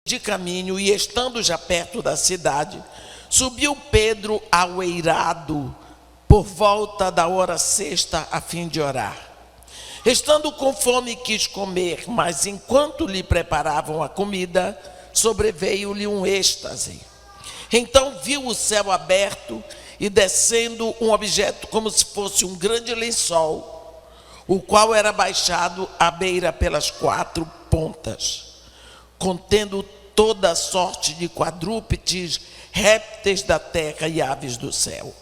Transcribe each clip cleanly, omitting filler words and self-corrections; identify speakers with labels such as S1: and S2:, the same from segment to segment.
S1: de caminho, e estando já perto da cidade, subiu Pedro ao eirado por volta da hora sexta, a fim de orar. Estando com fome, quis comer, mas enquanto lhe preparavam a comida, sobreveio-lhe um êxtase. Então viu o céu aberto e descendo um objeto como se fosse um grande lençol, o qual era baixado à beira pelas quatro pontas, contendo toda sorte de quadrúpedes, répteis da terra e aves do céu.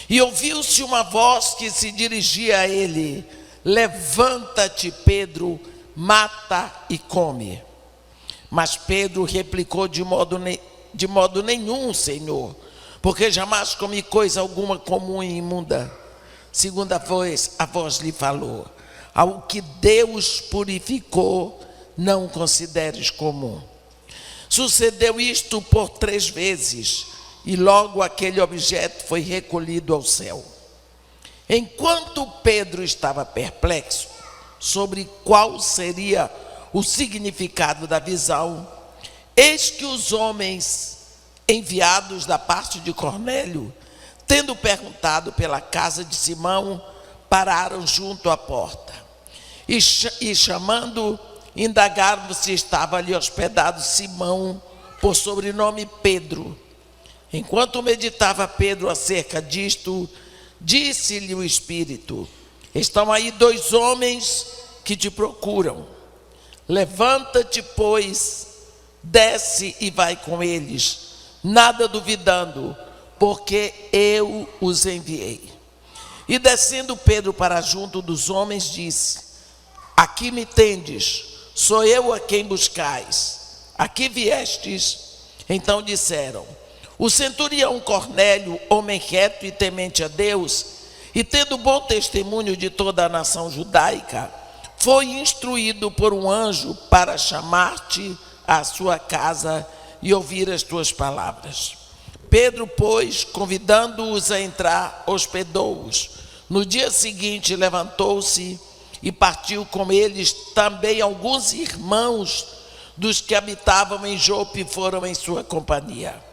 S1: E ouviu-se uma voz que se dirigia a ele: levanta-te, Pedro, mata e come. Mas Pedro replicou: de modo nenhum, Senhor, porque jamais comi coisa alguma comum e imunda. Segunda vez a voz lhe falou: ao que Deus purificou, não consideres comum. Sucedeu isto por 3 vezes, e logo aquele objeto foi recolhido ao céu. Enquanto Pedro estava perplexo sobre qual seria o significado da visão, eis que os homens enviados da parte de Cornélio, tendo perguntado pela casa de Simão, pararam junto à porta. E chamando, indagaram se estava ali hospedado Simão, por sobrenome Pedro. Enquanto meditava Pedro acerca disto, disse-lhe o Espírito: estão aí 2 homens que te procuram. Levanta-te, pois, desce e vai com eles, nada duvidando, porque eu os enviei. E descendo Pedro para junto dos homens, disse: aqui me tendes, sou eu a quem buscais. Aqui viestes? Então disseram: o centurião Cornélio, homem reto e temente a Deus, e tendo bom testemunho de toda a nação judaica, foi instruído por um anjo para chamar-te à sua casa e ouvir as tuas palavras. Pedro, pois, convidando-os a entrar, hospedou-os. No dia seguinte levantou-se e partiu com eles também alguns irmãos dos que habitavam em Jope, foram em sua companhia.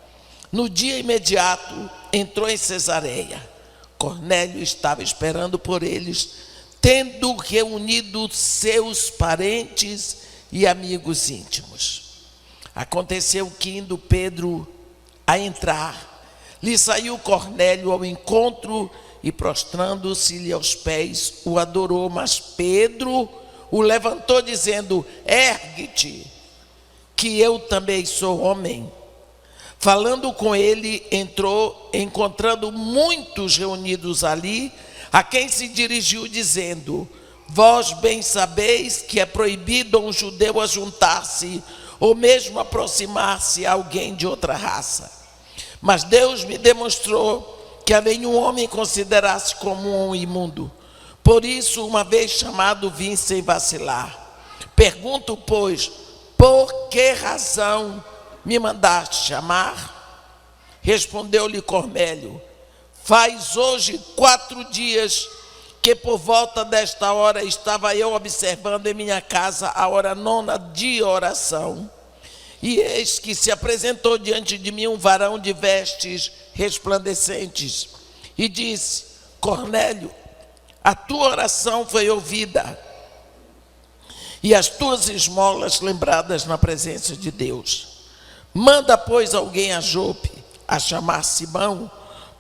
S1: No dia imediato entrou em Cesareia. Cornélio estava esperando por eles, tendo reunido seus parentes e amigos íntimos. Aconteceu que, indo Pedro a entrar, lhe saiu Cornélio ao encontro e, prostrando-se-lhe aos pés, o adorou. Mas Pedro o levantou, dizendo: ergue-te, que eu também sou homem. Falando com ele, entrou, encontrando muitos reunidos ali, a quem se dirigiu, dizendo: vós bem sabeis que é proibido a um judeu ajuntar-se, ou mesmo aproximar-se a alguém de outra raça. Mas Deus me demonstrou que a nenhum homem considerasse comum ou imundo. Por isso, uma vez chamado, vim sem vacilar. Pergunto, pois, por que razão me mandaste chamar? Respondeu-lhe Cornélio: faz hoje 4 dias que por volta desta hora estava eu observando em minha casa a hora 9 de oração. E eis que se apresentou diante de mim um varão de vestes resplandecentes e disse: Cornélio, a tua oração foi ouvida e as tuas esmolas lembradas na presença de Deus. Manda, pois, alguém a Jope a chamar Simão,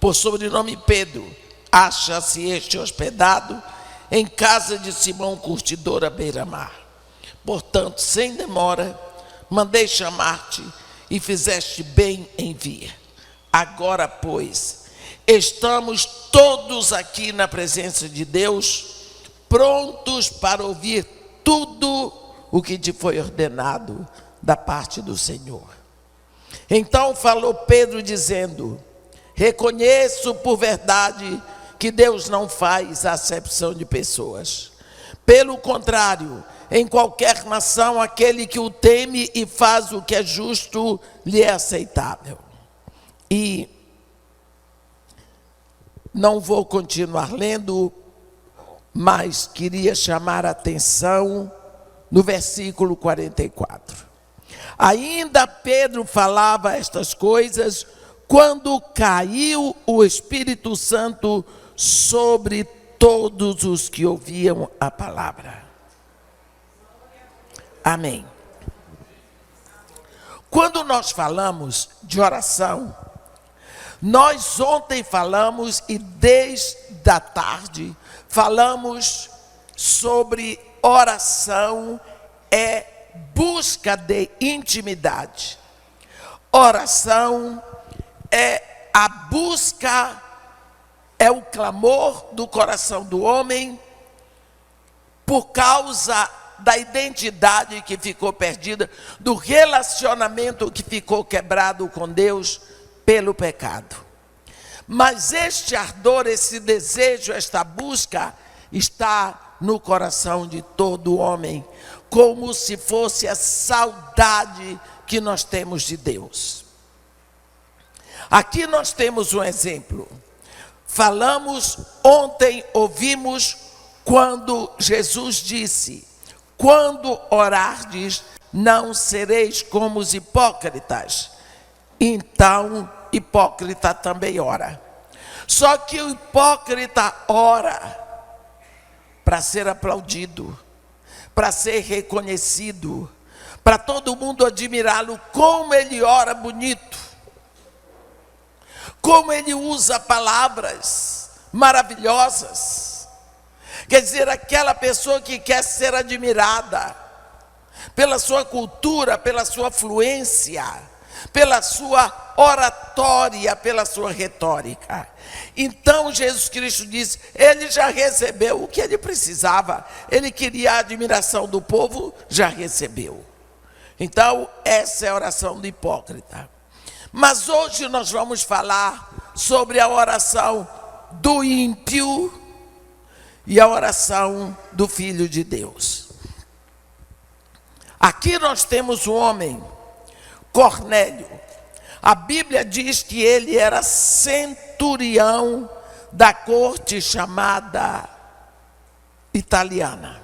S1: por sobrenome Pedro. Acha-se este hospedado em casa de Simão, curtidor à beira-mar. Portanto, sem demora, mandei chamar-te e fizeste bem em vir. Agora, pois, estamos todos aqui na presença de Deus, prontos para ouvir tudo o que te foi ordenado da parte do Senhor. Então falou Pedro, dizendo: reconheço por verdade que Deus não faz acepção de pessoas. Pelo contrário, em qualquer nação, aquele que o teme e faz o que é justo lhe é aceitável. E não vou continuar lendo, mas queria chamar a atenção no versículo 44. Ainda Pedro falava estas coisas quando caiu o Espírito Santo sobre todos os que ouviam a palavra. Amém. Quando nós falamos de oração, nós ontem falamos e desde a tarde falamos sobre oração é busca de intimidade. Oração é a busca, é o clamor do coração do homem por causa da identidade que ficou perdida, do relacionamento que ficou quebrado com Deus pelo pecado. Mas este ardor, esse desejo, esta busca está no coração de todo homem, como se fosse a saudade que nós temos de Deus. Aqui nós temos um exemplo. Falamos ontem, ouvimos quando Jesus disse: quando orardes, não sereis como os hipócritas. Então, hipócrita também ora. Só que o hipócrita ora para ser aplaudido, para ser reconhecido, para todo mundo admirá-lo, como ele ora bonito, como ele usa palavras maravilhosas. Quer dizer, aquela pessoa que quer ser admirada pela sua cultura, pela sua fluência, pela sua oratória, pela sua retórica. Então Jesus Cristo disse, ele já recebeu o que ele precisava. Ele queria a admiração do povo, já recebeu. Então essa é a oração do hipócrita. Mas hoje nós vamos falar sobre a oração do ímpio e a oração do Filho de Deus. Aqui nós temos um homem, Cornélio. A Bíblia diz que ele era centurião da corte chamada italiana.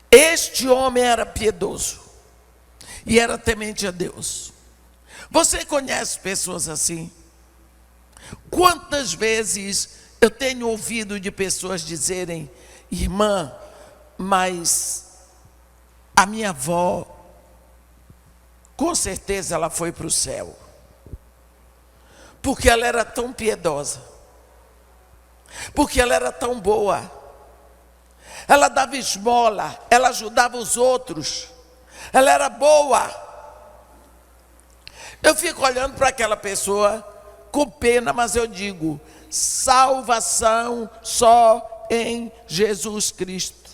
S1: Este homem era piedoso e era temente a Deus. Você conhece pessoas assim? Quantas vezes eu tenho ouvido de pessoas dizerem: irmã, mas a minha avó, com certeza ela foi para o céu, porque ela era tão piedosa, porque ela era tão boa, ela dava esmola, ela ajudava os outros, ela era boa. Eu fico olhando para aquela pessoa com pena, mas eu digo: salvação só em Jesus Cristo.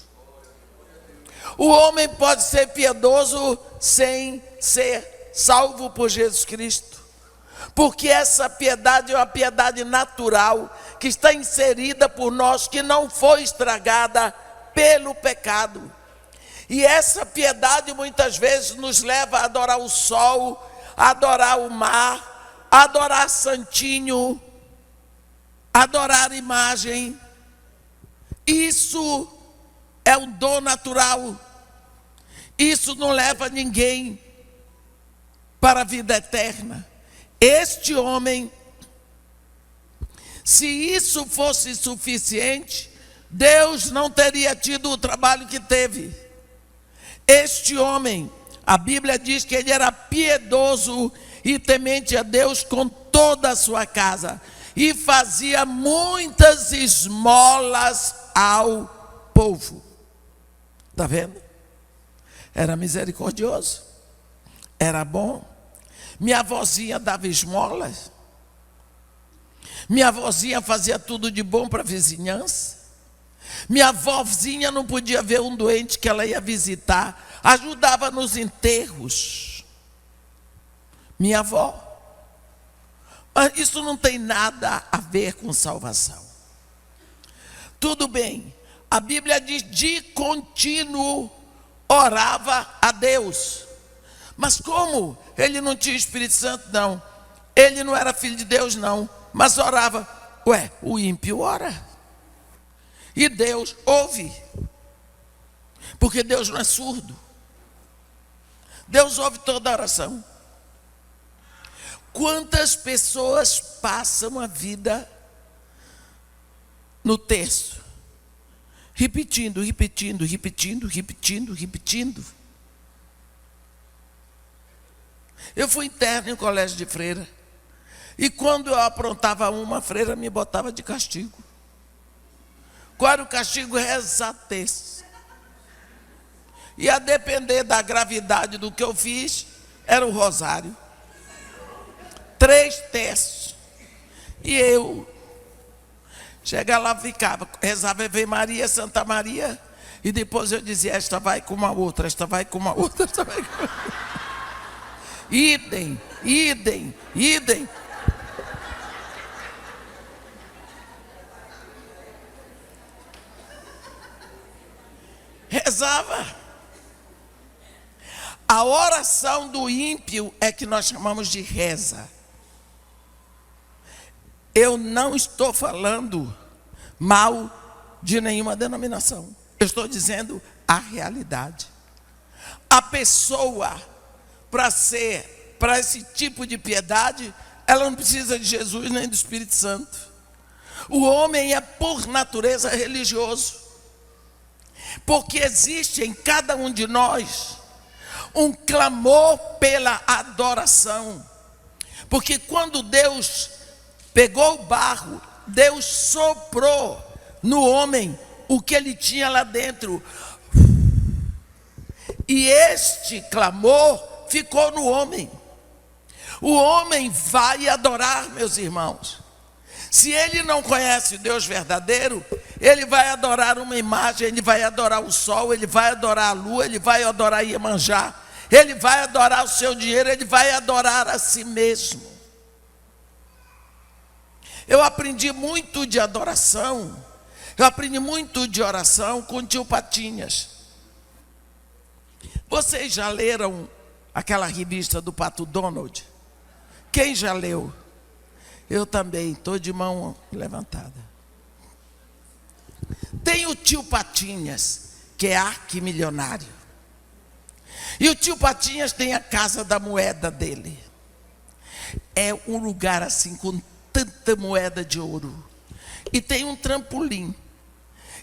S1: O homem pode ser piedoso sem ser salvo por Jesus Cristo, porque essa piedade é uma piedade natural, que está inserida por nós, que não foi estragada pelo pecado. E essa piedade muitas vezes nos leva a adorar o sol, a adorar o mar, a adorar santinho, a adorar imagem. Isso é um dom natural. Isso não leva ninguém para a vida eterna. Este homem, se isso fosse suficiente, Deus não teria tido o trabalho que teve. Este homem, a Bíblia diz que ele era piedoso e temente a Deus com toda a sua casa, e fazia muitas esmolas ao povo. Está vendo? Era misericordioso, era bom. Minha avózinha dava esmolas, minha avózinha fazia tudo de bom para a vizinhança. Minha avózinha não podia ver um doente que ela ia visitar, ajudava nos enterros. Minha avó. Mas isso não tem nada a ver com salvação. Tudo bem, a Bíblia diz: de contínuo orava a Deus. Mas como? Ele não tinha Espírito Santo, não. Ele não era filho de Deus, não. Mas orava. Ué, o ímpio ora. E Deus ouve. Porque Deus não é surdo. Deus ouve toda oração. Quantas pessoas passam a vida no texto, repetindo. Eu fui interno em colégio de freira, e quando eu aprontava uma, freira me botava de castigo. Qual era o castigo? Rezar texto. E a depender da gravidade do que eu fiz, era o rosário. 3 textos. E eu chegava lá, ficava, rezava Ave Maria, Santa Maria, e depois eu dizia, esta vai com uma outra, esta vai com uma outra, esta vai com uma outra. Idem. Rezava. A oração do ímpio é que nós chamamos de reza. Eu não estou falando mal de nenhuma denominação. Eu estou dizendo a realidade. A pessoa, para esse tipo de piedade, ela não precisa de Jesus nem do Espírito Santo. O homem é por natureza religioso. Porque existe em cada um de nós um clamor pela adoração. Porque quando Deus pegou o barro, Deus soprou no homem o que ele tinha lá dentro. E este clamor ficou no homem. O homem vai adorar, meus irmãos. Se ele não conhece o Deus verdadeiro, ele vai adorar uma imagem, ele vai adorar o sol, ele vai adorar a lua, ele vai adorar Iemanjá, ele vai adorar o seu dinheiro, ele vai adorar a si mesmo. Eu aprendi muito de adoração, eu aprendi muito de oração com o tio Patinhas. Vocês já leram aquela revista do Pato Donald? Quem já leu? Eu também, estou de mão levantada. Tem o tio Patinhas, que é arquimilionário. E o tio Patinhas tem a casa da moeda dele. É um lugar assim, com tanta moeda de ouro. E tem um trampolim.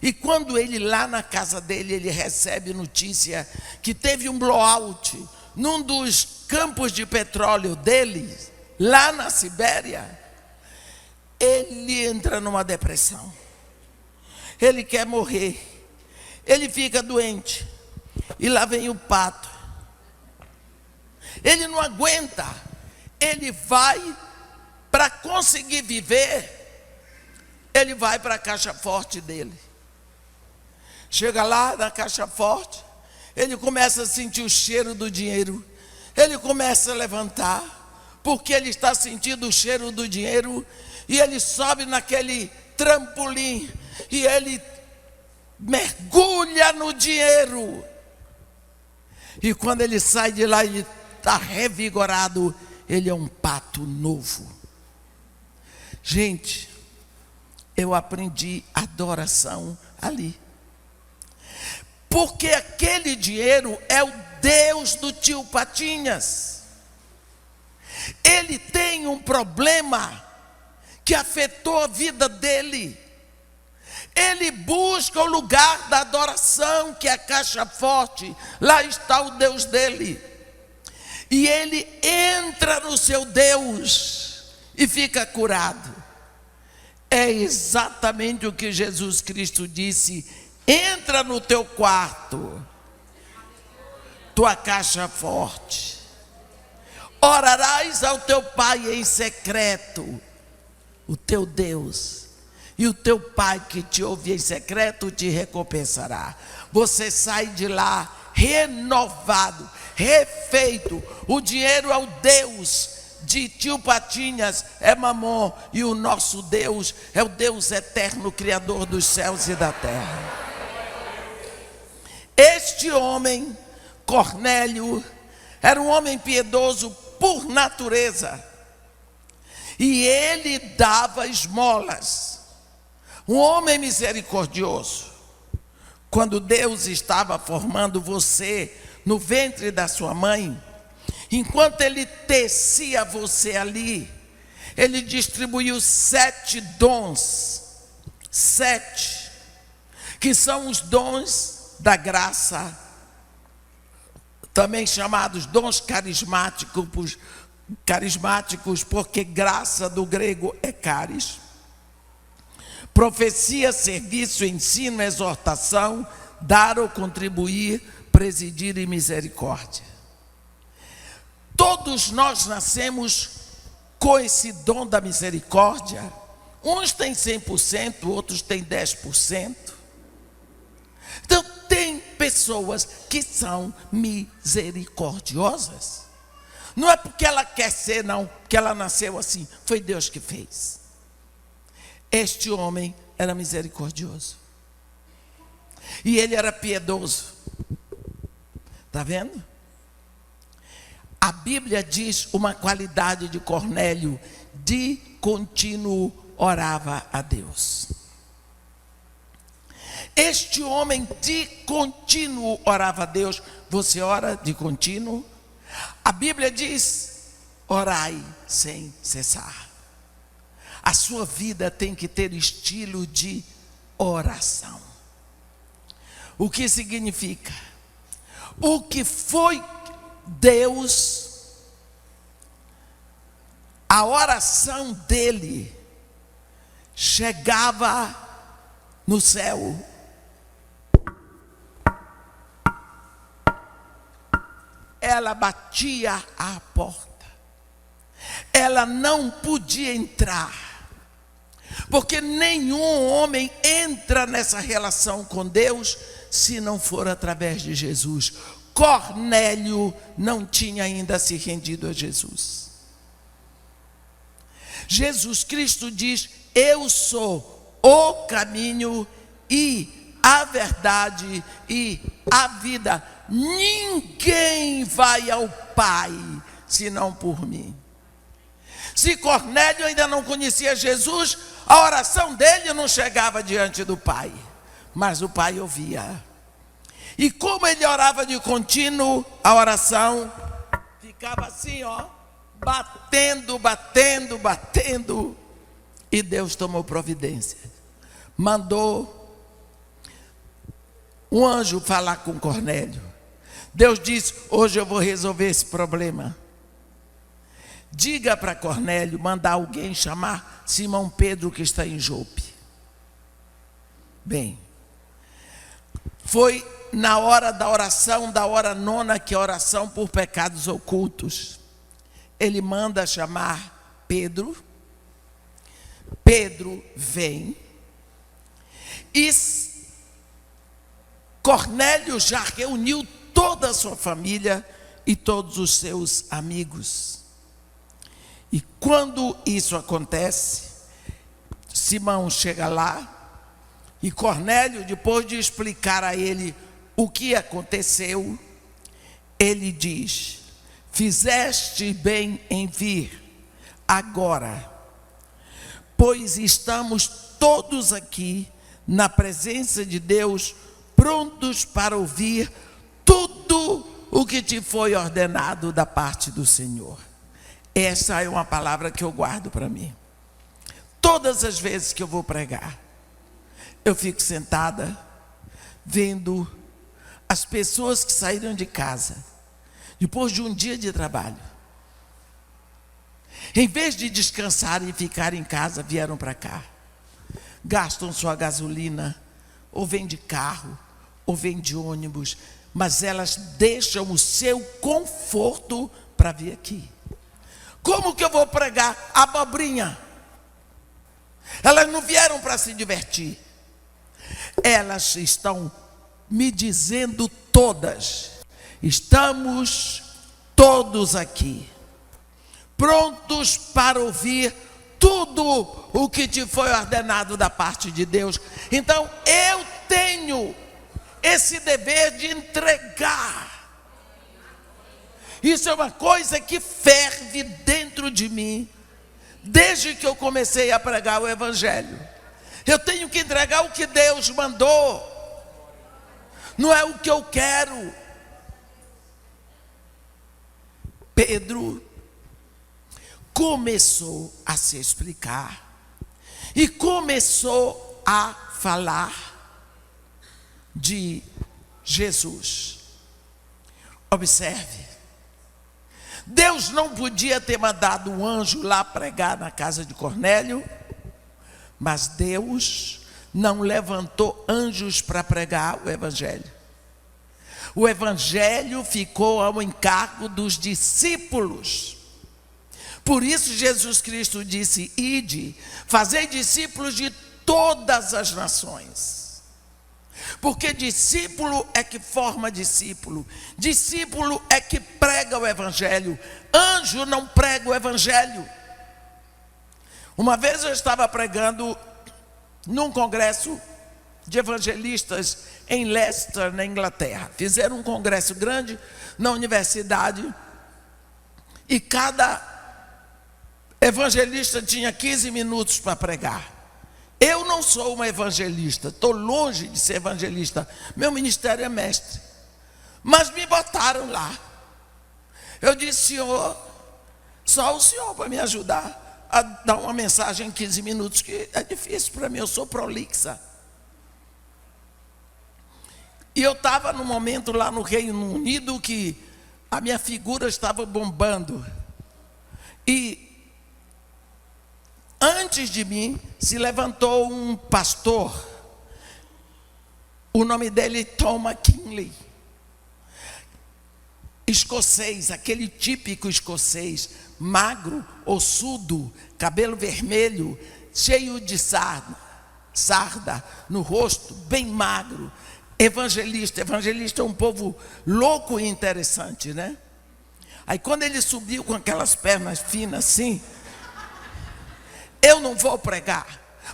S1: E quando ele lá na casa dele, ele recebe notícia que teve um blowout num dos campos de petróleo dele, lá na Sibéria, ele entra numa depressão. Ele quer morrer. Ele fica doente. E lá vem o pato. Ele não aguenta. Ele vai, para conseguir viver, ele vai para a caixa forte dele. Chega lá na caixa forte, ele começa a sentir o cheiro do dinheiro. Ele começa a levantar, porque ele está sentindo o cheiro do dinheiro. E ele sobe naquele trampolim e ele mergulha no dinheiro. E quando ele sai de lá, ele está revigorado. Ele é um pato novo. Gente, eu aprendi adoração ali. Porque aquele dinheiro é o Deus do tio Patinhas. Ele tem um problema que afetou a vida dele. Ele busca o lugar da adoração, que é a caixa forte. Lá está o Deus dele. E ele entra no seu Deus e fica curado. É exatamente o que Jesus Cristo disse: entra no teu quarto, tua caixa forte, orarás ao teu Pai em secreto, o teu Deus, e o teu Pai que te ouve em secreto te recompensará. Você sai de lá renovado, refeito. O dinheiro é o Deus de tio Patinhas, é Mamon, e o nosso Deus é o Deus eterno, Criador dos céus e da terra. Este homem, Cornélio, era um homem piedoso por natureza. E ele dava esmolas. Um homem misericordioso. Quando Deus estava formando você no ventre da sua mãe, enquanto ele tecia você ali, ele distribuiu 7 dons, 7, que são os dons da graça, também chamados dons carismáticos, porque graça do grego é caris. Profecia, serviço, ensino, exortação, dar ou contribuir, presidir e misericórdia. Todos nós nascemos com esse dom da misericórdia. Uns têm 100%, outros têm 10%. Então, tem pessoas que são misericordiosas. Não é porque ela quer ser, não, que ela nasceu assim. Foi Deus que fez. Este homem era misericordioso. E ele era piedoso. Está vendo? A Bíblia diz uma qualidade de Cornélio: de contínuo orava a Deus. Este homem de contínuo orava a Deus. Você ora de contínuo? A Bíblia diz: orai sem cessar. A sua vida tem que ter estilo de oração. O que significa? O que foi Deus, a oração dele chegava no céu. Ela batia à porta. Ela não podia entrar, porque nenhum homem entra nessa relação com Deus se não for através de Jesus. Cornélio não tinha ainda se rendido a Jesus. Jesus Cristo diz: eu sou o caminho e a verdade e a vida. Ninguém vai ao Pai senão por mim. Se Cornélio ainda não conhecia Jesus, a oração dele não chegava diante do Pai, mas o Pai ouvia. E como ele orava de contínuo, a oração ficava assim, ó, batendo. E Deus tomou providência. Mandou um anjo falar com Cornélio. Deus disse: hoje eu vou resolver esse problema. Diga para Cornélio mandar alguém chamar Simão Pedro, que está em Jope. Bem, foi na hora da oração, da hora nona, que é a oração por pecados ocultos. Ele manda chamar Pedro. Pedro vem. E Cornélio já reuniu toda a sua família e todos os seus amigos. E quando isso acontece, Simão chega lá e Cornélio, depois de explicar a ele o que aconteceu, ele diz: fizeste bem em vir agora, pois estamos todos aqui na presença de Deus, prontos para ouvir tudo o que te foi ordenado da parte do Senhor. Essa é uma palavra que eu guardo para mim. Todas as vezes que eu vou pregar, eu fico sentada vendo as pessoas que saíram de casa depois de um dia de trabalho. Em vez de descansar e ficar em casa, vieram para cá. Gastam sua gasolina, ou vêm de carro, ou vêm de ônibus, mas elas deixam o seu conforto para vir aqui. Como que eu vou pregar abobrinha? Elas não vieram para se divertir. Elas estão me dizendo todas: estamos todos aqui, prontos para ouvir tudo o que te foi ordenado da parte de Deus. Então eu tenho esse dever de entregar. Isso é uma coisa que ferve dentro de mim, desde que eu comecei a pregar o Evangelho. Eu tenho que entregar o que Deus mandou, não é o que eu quero. Pedro começou a se explicar e começou a falar de Jesus. Observe, Deus não podia ter mandado um anjo lá pregar na casa de Cornélio, mas Deus não levantou anjos para pregar o evangelho. O evangelho ficou ao encargo dos discípulos. Por isso Jesus Cristo disse: ide, fazei discípulos de todas as nações. Porque discípulo é que forma discípulo. Discípulo é que prega o evangelho. Anjo não prega o evangelho. Uma vez eu estava pregando num congresso de evangelistas em Leicester, na Inglaterra. Fizeram um congresso grande na universidade e cada evangelista tinha 15 minutos para pregar. Eu não sou uma evangelista, estou longe de ser evangelista. Meu ministério é mestre. Mas me botaram lá. Eu disse: Senhor, só o Senhor para me ajudar a dar uma mensagem em 15 minutos, que é difícil para mim, eu sou prolixa. E eu estava num momento lá no Reino Unido que a minha figura estava bombando. E antes de mim se levantou um pastor, o nome dele é Tom McKinley, escocês, aquele típico escocês, magro, ossudo, cabelo vermelho, cheio de sarda no rosto, bem magro. Evangelista é um povo louco e interessante, né? Aí quando ele subiu com aquelas pernas finas assim, eu não vou pregar,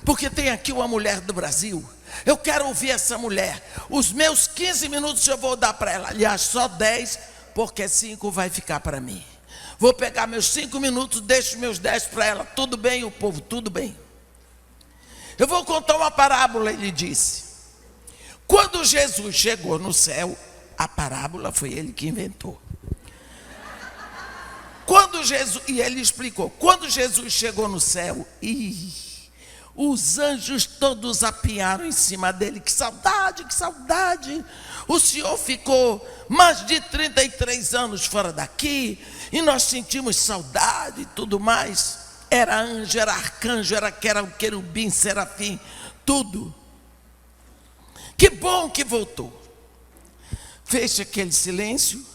S1: porque tem aqui uma mulher do Brasil, eu quero ouvir essa mulher, os meus 15 minutos eu vou dar para ela, aliás só 10, porque 5 vai ficar para mim. Vou pegar meus 5 minutos, deixo meus 10 para ela, tudo bem? O povo, tudo bem. Eu vou contar uma parábola, ele disse. Quando Jesus chegou no céu, a parábola foi ele que inventou. E ele explicou, quando Jesus chegou no céu, os anjos todos apiaram em cima dele. Que saudade, que saudade. O Senhor ficou mais de 33 anos fora daqui, e nós sentimos saudade e tudo mais. Era anjo, era arcanjo, era querubim, serafim, tudo. Que bom que voltou. Fez aquele silêncio,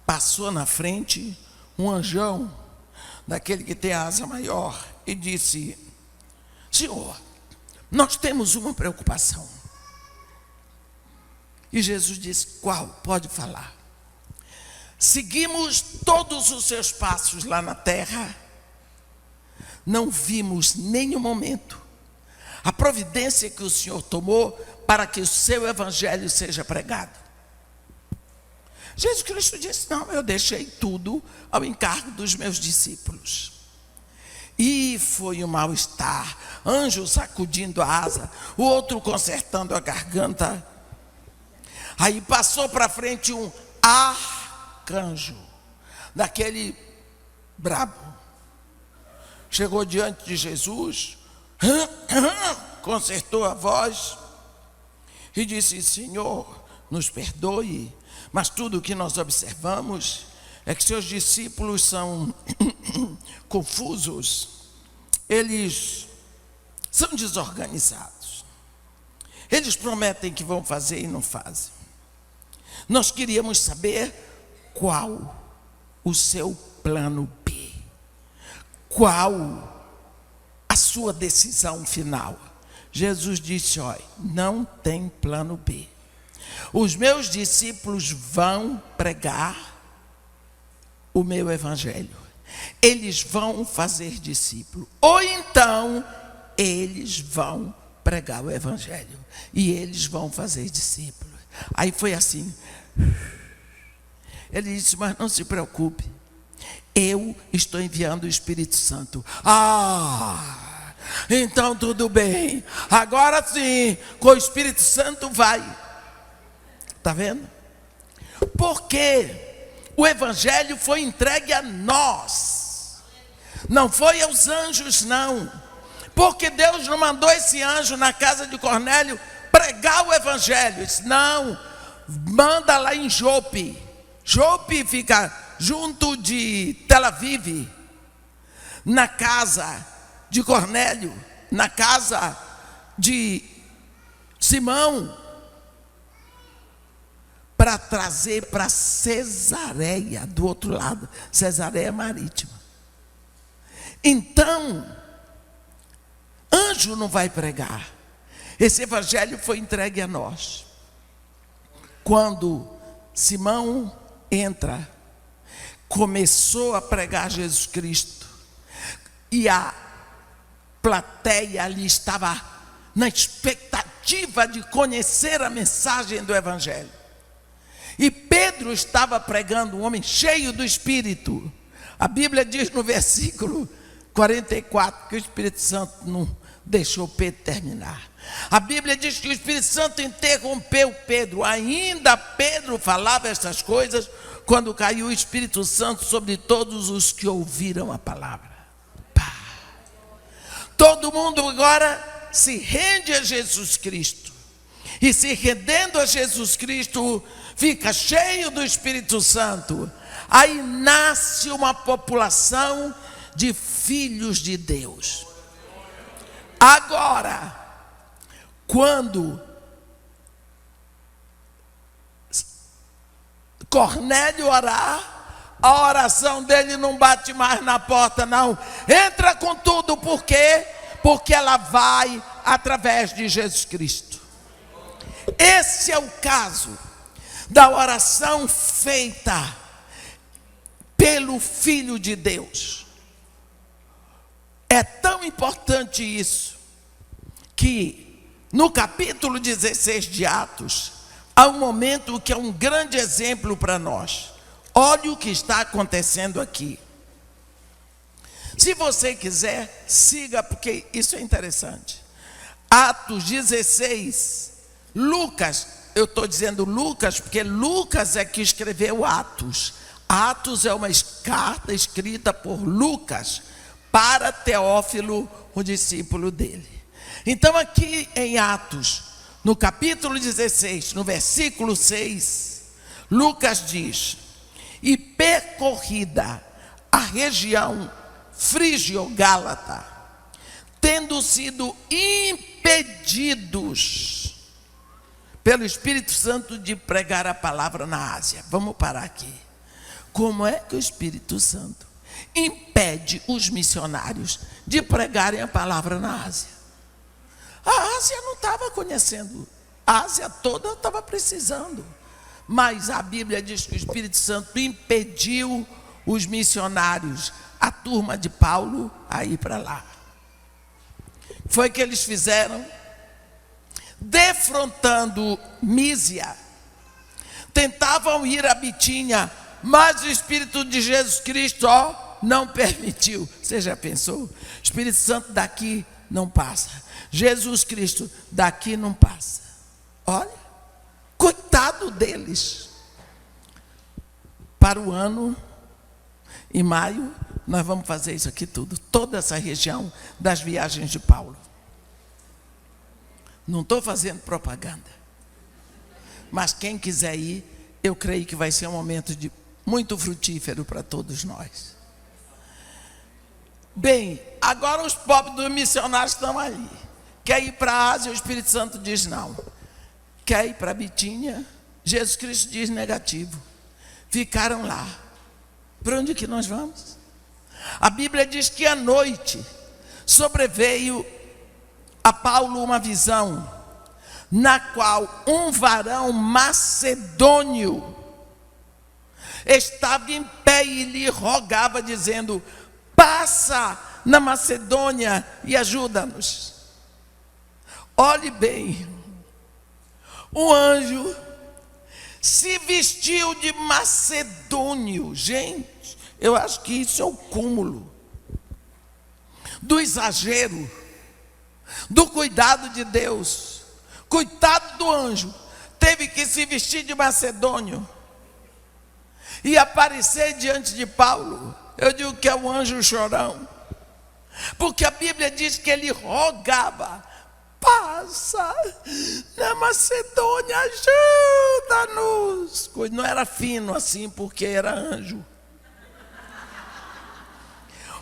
S1: passou na frente um anjão, daquele que tem a asa maior, e disse: Senhor, nós temos uma preocupação. E Jesus disse: qual? Pode falar. Seguimos todos os seus passos lá na terra, não vimos nenhum momento a providência que o Senhor tomou para que o seu evangelho seja pregado. Jesus Cristo disse: não, eu deixei tudo ao encargo dos meus discípulos. E foi um mal-estar, anjo sacudindo a asa, o outro consertando a garganta. Aí passou para frente um arcanjo, daquele brabo. Chegou diante de Jesus, consertou a voz e disse: Senhor, nos perdoe, mas tudo o que nós observamos é que seus discípulos são confusos, eles são desorganizados, eles prometem que vão fazer e não fazem. Nós queríamos saber qual o seu plano B, qual a sua decisão final. Jesus disse: olha, não tem plano B. Os meus discípulos vão pregar o meu evangelho. Eles vão fazer discípulo. Ou então, eles vão pregar o evangelho. E eles vão fazer discípulo. Aí foi assim. Ele disse: mas não se preocupe. Eu estou enviando o Espírito Santo. Então tudo bem. Agora sim, com o Espírito Santo vai. Está vendo? Por quê? o evangelho foi entregue a nós. Não foi aos anjos, não. Porque Deus não mandou esse anjo na casa de Cornélio pregar o evangelho. Não, manda lá em Jope. Jope fica junto de Tel Aviv, na casa de Cornélio, na casa de Simão, para trazer para Cesareia, do outro lado, Cesareia Marítima. Então, anjo não vai pregar. Esse evangelho foi entregue a nós. Quando Simão entra, começou a pregar Jesus Cristo, e a plateia ali estava na expectativa de conhecer a mensagem do evangelho. E Pedro estava pregando, um homem cheio do Espírito. A Bíblia diz no versículo 44 que o Espírito Santo não deixou Pedro terminar. A Bíblia diz que o Espírito Santo interrompeu Pedro. Ainda Pedro falava essas coisas quando caiu o Espírito Santo sobre todos os que ouviram a palavra. Pá. Todo mundo agora se rende a Jesus Cristo. E se rendendo a Jesus Cristo, fica cheio do Espírito Santo. Aí nasce uma população de filhos de Deus. Agora, quando Cornélio orar, a oração dele não bate mais na porta, não. Entra com tudo, por quê? Porque ela vai através de Jesus Cristo. Esse é o caso da oração feita pelo Filho de Deus. É tão importante isso, que no capítulo 16 de Atos, há um momento que é um grande exemplo para nós. Olha o que está acontecendo aqui. Se você quiser, siga, porque isso é interessante. Atos 16, Lucas, eu estou dizendo Lucas, porque Lucas é que escreveu Atos. Atos é uma carta escrita por Lucas para Teófilo, o discípulo dele. Então aqui em Atos, no capítulo 16, no versículo 6, Lucas diz: e percorrida a região frígio-gálata, tendo sido impedidos pelo Espírito Santo de pregar a palavra na Ásia. Vamos parar aqui. Como é que o Espírito Santo impede os missionários de pregarem a palavra na Ásia? A Ásia não estava conhecendo, a Ásia toda estava precisando, mas a Bíblia diz que o Espírito Santo impediu os missionários, a turma de Paulo, a ir para lá. Foi o que eles fizeram, defrontando Mísia, tentavam ir a Bitínia, mas o Espírito de Jesus Cristo, não permitiu. Você já pensou? O Espírito Santo daqui não passa, Jesus Cristo daqui não passa. Olha, coitado deles. Para o ano, em maio, nós vamos fazer isso aqui tudo, toda essa região das viagens de Paulo. Não estou fazendo propaganda, mas quem quiser ir, eu creio que vai ser um momento muito frutífero para todos nós. Bem, agora os pobres dos missionários estão ali. Quer ir para a Ásia, o Espírito Santo diz não. Quer ir para Bitínia, Jesus Cristo diz negativo. Ficaram lá. Para onde que nós vamos? A Bíblia diz que à noite sobreveio a Paulo uma visão, na qual um varão macedônio estava em pé e lhe rogava, dizendo: passa na Macedônia e ajuda-nos. Olhe bem, o anjo se vestiu de macedônio. Gente, eu acho que isso é o cúmulo do exagero, do cuidado de Deus. Coitado do anjo, teve que se vestir de macedônio. e aparecer diante de Paulo. Eu digo que é o anjo chorão, porque a Bíblia diz que ele rogava: passa na Macedônia, ajuda-nos. Não era fino assim, porque era anjo.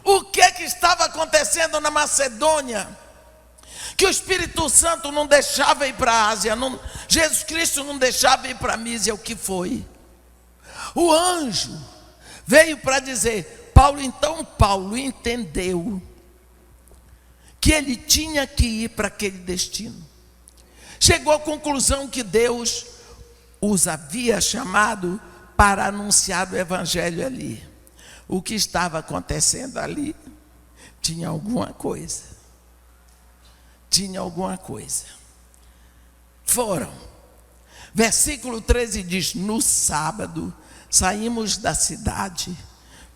S1: O que estava acontecendo na Macedônia? Que o Espírito Santo não deixava ir para a Ásia, Jesus Cristo não deixava ir para a Mísia. O que foi? O anjo veio para dizer: então Paulo entendeu que ele tinha que ir para aquele destino. Chegou à conclusão que Deus os havia chamado para anunciar o evangelho ali. O que estava acontecendo ali tinha alguma coisa. Tinha alguma coisa. Foram. Versículo 13 diz: no sábado saímos da cidade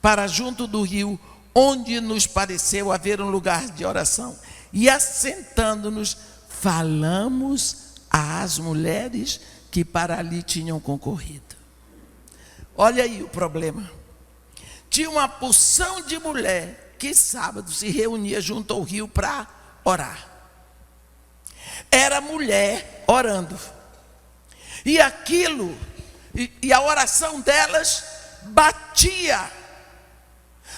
S1: para junto do rio, onde nos pareceu haver um lugar de oração, e assentando-nos, falamos às mulheres que para ali tinham concorrido. Olha aí o problema. Tinha uma porção de mulher que sábado se reunia junto ao rio para orar. Era mulher orando. E aquilo, e a oração delas batia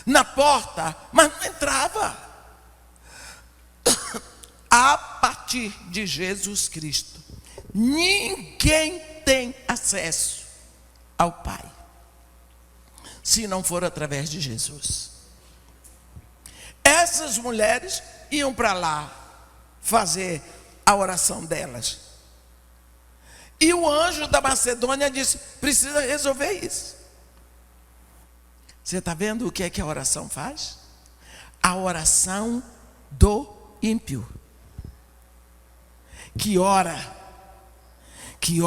S1: na porta, mas não entrava. A partir de Jesus Cristo, ninguém tem acesso ao Pai, se não for através de Jesus. Essas mulheres iam para lá fazer a oração delas. E o anjo da Macedônia disse: precisa resolver isso. Você está vendo o que é que a oração faz? A oração do ímpio, que ora, que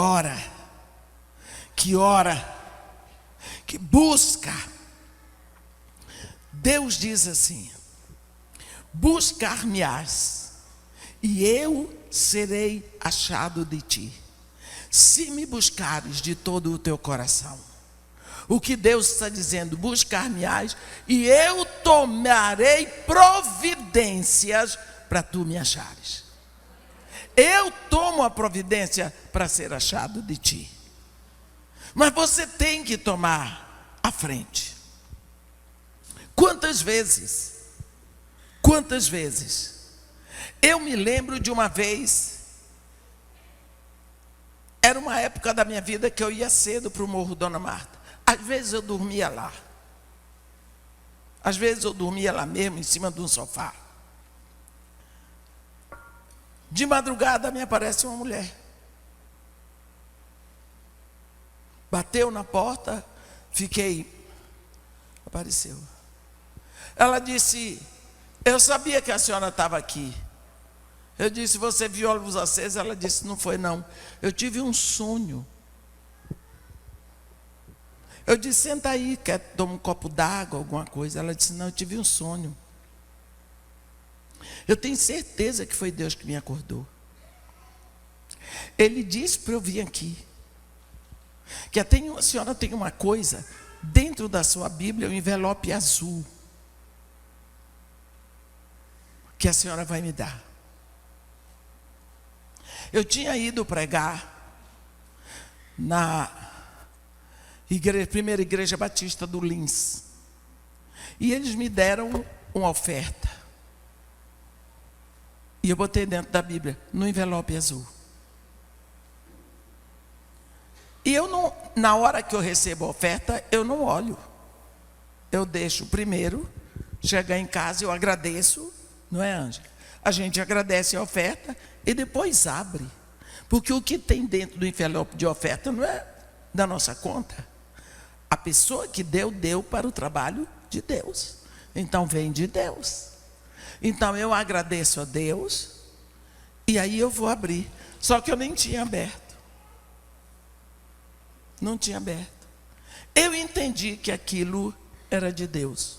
S1: busca. Deus diz assim: buscar-me-ás, e eu serei achado de ti, se me buscares de todo o teu coração. O que Deus está dizendo: buscar-me-ás, e eu tomarei providências para tu me achares. Eu tomo a providência para ser achado de ti. Mas você tem que tomar a frente. Quantas vezes eu me lembro de uma vez, era uma época da minha vida que eu ia cedo para o Morro Dona Marta. Às vezes eu dormia lá. Às vezes eu dormia lá mesmo, em cima de um sofá. De madrugada me aparece uma mulher. Bateu na porta, apareceu. Ela disse: eu sabia que a senhora estava aqui. Eu disse: você viu a luz acesa? Ela disse: não foi não. Eu tive um sonho. Eu disse: senta aí, quer tomar um copo d'água, alguma coisa? Ela disse: não, eu tive um sonho. Eu tenho certeza que foi Deus que me acordou. Ele disse para eu vir aqui, que a senhora tem uma coisa dentro da sua Bíblia, um envelope azul, que a senhora vai me dar. Eu tinha ido pregar na primeira igreja batista do Lins, e eles me deram uma oferta, e eu botei dentro da Bíblia, no envelope azul. E eu não, na hora que eu recebo a oferta, eu não olho. Eu deixo primeiro, chegar em casa, eu agradeço, não é, Ângela? A gente agradece a oferta e depois abre. Porque o que tem dentro do envelope de oferta não é da nossa conta. A pessoa que deu para o trabalho de Deus. Então vem de Deus. Então eu agradeço a Deus e aí eu vou abrir. Só que eu nem tinha aberto. Não tinha aberto. Eu entendi que aquilo era de Deus.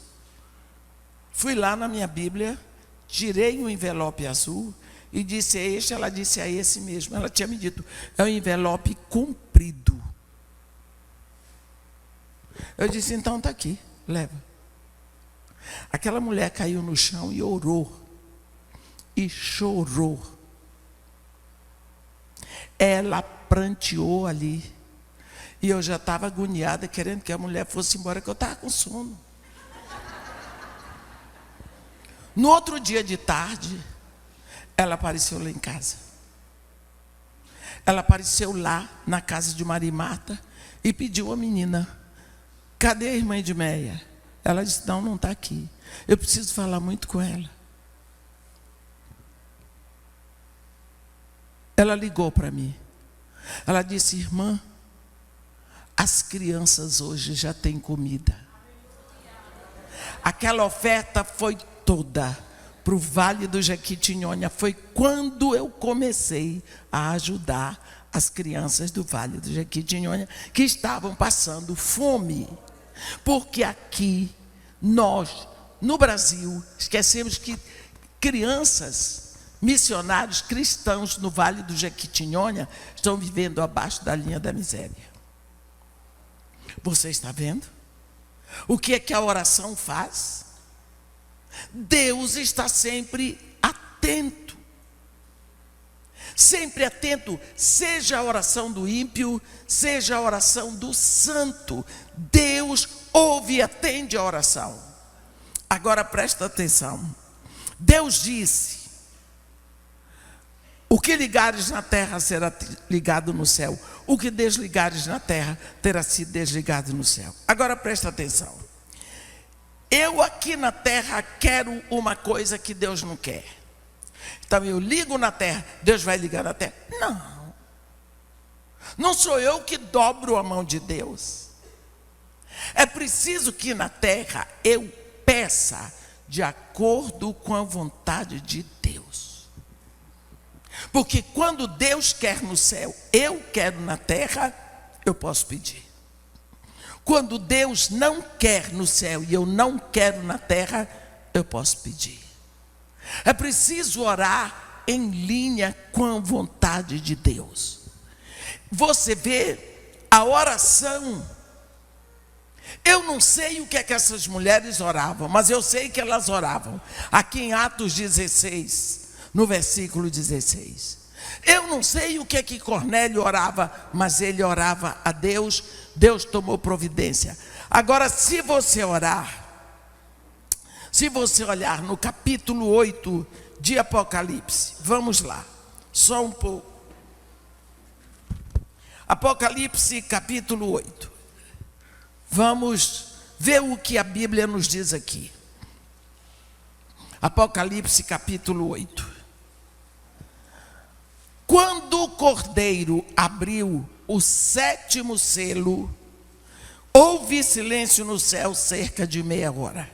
S1: Fui lá na minha Bíblia, tirei um envelope azul e disse: é este? Ela disse: é esse mesmo. Ela tinha me dito: é um envelope comprido. Eu disse, então está aqui, leva. Aquela mulher caiu no chão e orou. E chorou. Ela pranteou ali. E eu já estava agoniada, querendo que a mulher fosse embora, que eu estava com sono. No outro dia de tarde, ela apareceu lá em casa. Ela apareceu lá na casa de Maria e Marta e pediu a menina, cadê a irmã Edmeia? Ela disse, não está aqui. Eu preciso falar muito com ela. Ela ligou para mim. Ela disse, irmã, as crianças hoje já têm comida. Aquela oferta foi toda para o Vale do Jequitinhonha. Foi quando eu comecei a ajudar as crianças do Vale do Jequitinhonha que estavam passando fome. Porque aqui, nós, no Brasil, esquecemos que crianças, missionários cristãos no Vale do Jequitinhonha estão vivendo abaixo da linha da miséria. Você está vendo? O que é que a oração faz? Deus está sempre atento. Sempre atento, seja a oração do ímpio, seja a oração do santo. Deus ouve e atende a oração. Agora presta atenção. Deus disse, o que ligares na terra será ligado no céu. O que desligares na terra terá sido desligado no céu. Agora presta atenção. Eu aqui na terra quero uma coisa que Deus não quer. Então eu ligo na terra, Deus vai ligar na terra? Não. Não sou eu que dobro a mão de Deus. É preciso que na terra eu peça de acordo com a vontade de Deus. Porque quando Deus quer no céu, eu quero na terra, eu posso pedir. Quando Deus não quer no céu e eu não quero na terra, eu posso pedir. É preciso orar em linha com a vontade de Deus. Você vê a oração. Eu não sei o que é que essas mulheres oravam, mas eu sei que elas oravam. Aqui em Atos 16, no versículo 16. Eu não sei o que é que Cornélio orava, mas ele orava a Deus, Deus tomou providência. Agora, se você orar, se você olhar no capítulo 8 de Apocalipse, vamos lá, só um pouco. Apocalipse capítulo 8. Vamos ver o que a Bíblia nos diz aqui. Apocalipse capítulo 8. Quando o Cordeiro abriu o 7º selo, houve silêncio no céu cerca de meia hora.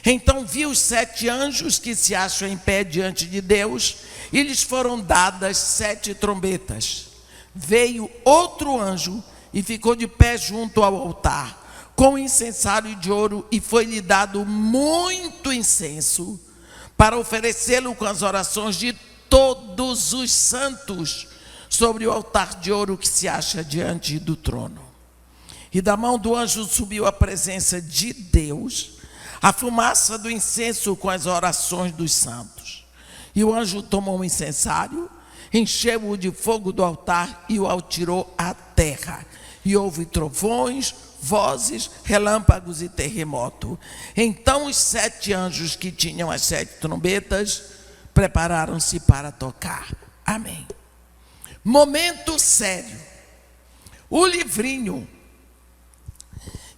S1: Então vi os 7 anjos que se acham em pé diante de Deus, e lhes foram dadas 7 trombetas. Veio outro anjo e ficou de pé junto ao altar, com incensário de ouro, e foi-lhe dado muito incenso, para oferecê-lo com as orações de todos os santos, sobre o altar de ouro que se acha diante do trono. E da mão do anjo subiu a presença de Deus, a fumaça do incenso com as orações dos santos. E o anjo tomou um incensário, encheu-o de fogo do altar e o atirou à terra. E houve trovões, vozes, relâmpagos e terremoto. Então os 7 anjos que tinham as 7 trombetas prepararam-se para tocar. Amém. Momento sério. O livrinho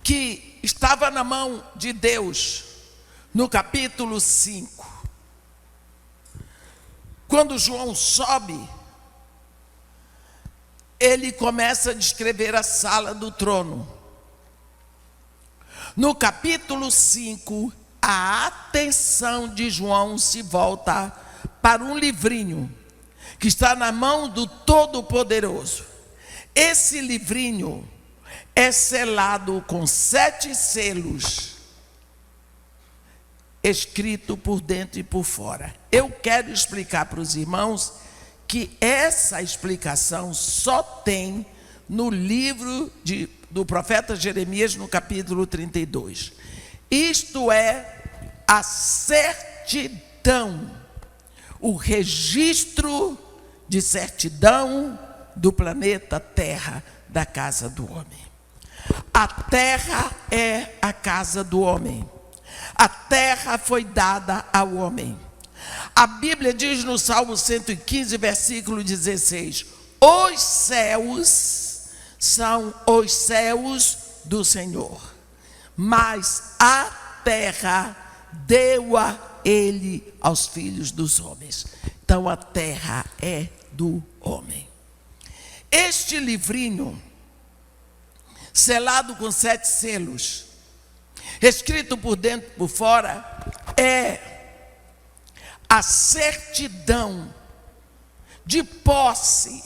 S1: que estava na mão de Deus, no capítulo 5, quando João sobe, ele começa a descrever a sala do trono. No capítulo 5, a atenção de João se volta para um livrinho que está na mão do Todo-Poderoso. Esse livrinho é selado com 7 selos, escrito por dentro e por fora. Eu quero explicar para os irmãos que essa explicação só tem no livro de do profeta Jeremias, no capítulo 32. Isto é a certidão, o registro de certidão do planeta Terra, da casa do homem. A terra é a casa do homem. A terra foi dada ao homem. A Bíblia diz no Salmo 115, versículo 16: os céus são os céus do Senhor, mas a terra deu-a ele aos filhos dos homens. Então a terra é do homem. Este livrinho, selado com 7 selos, escrito por dentro e por fora, é a certidão de posse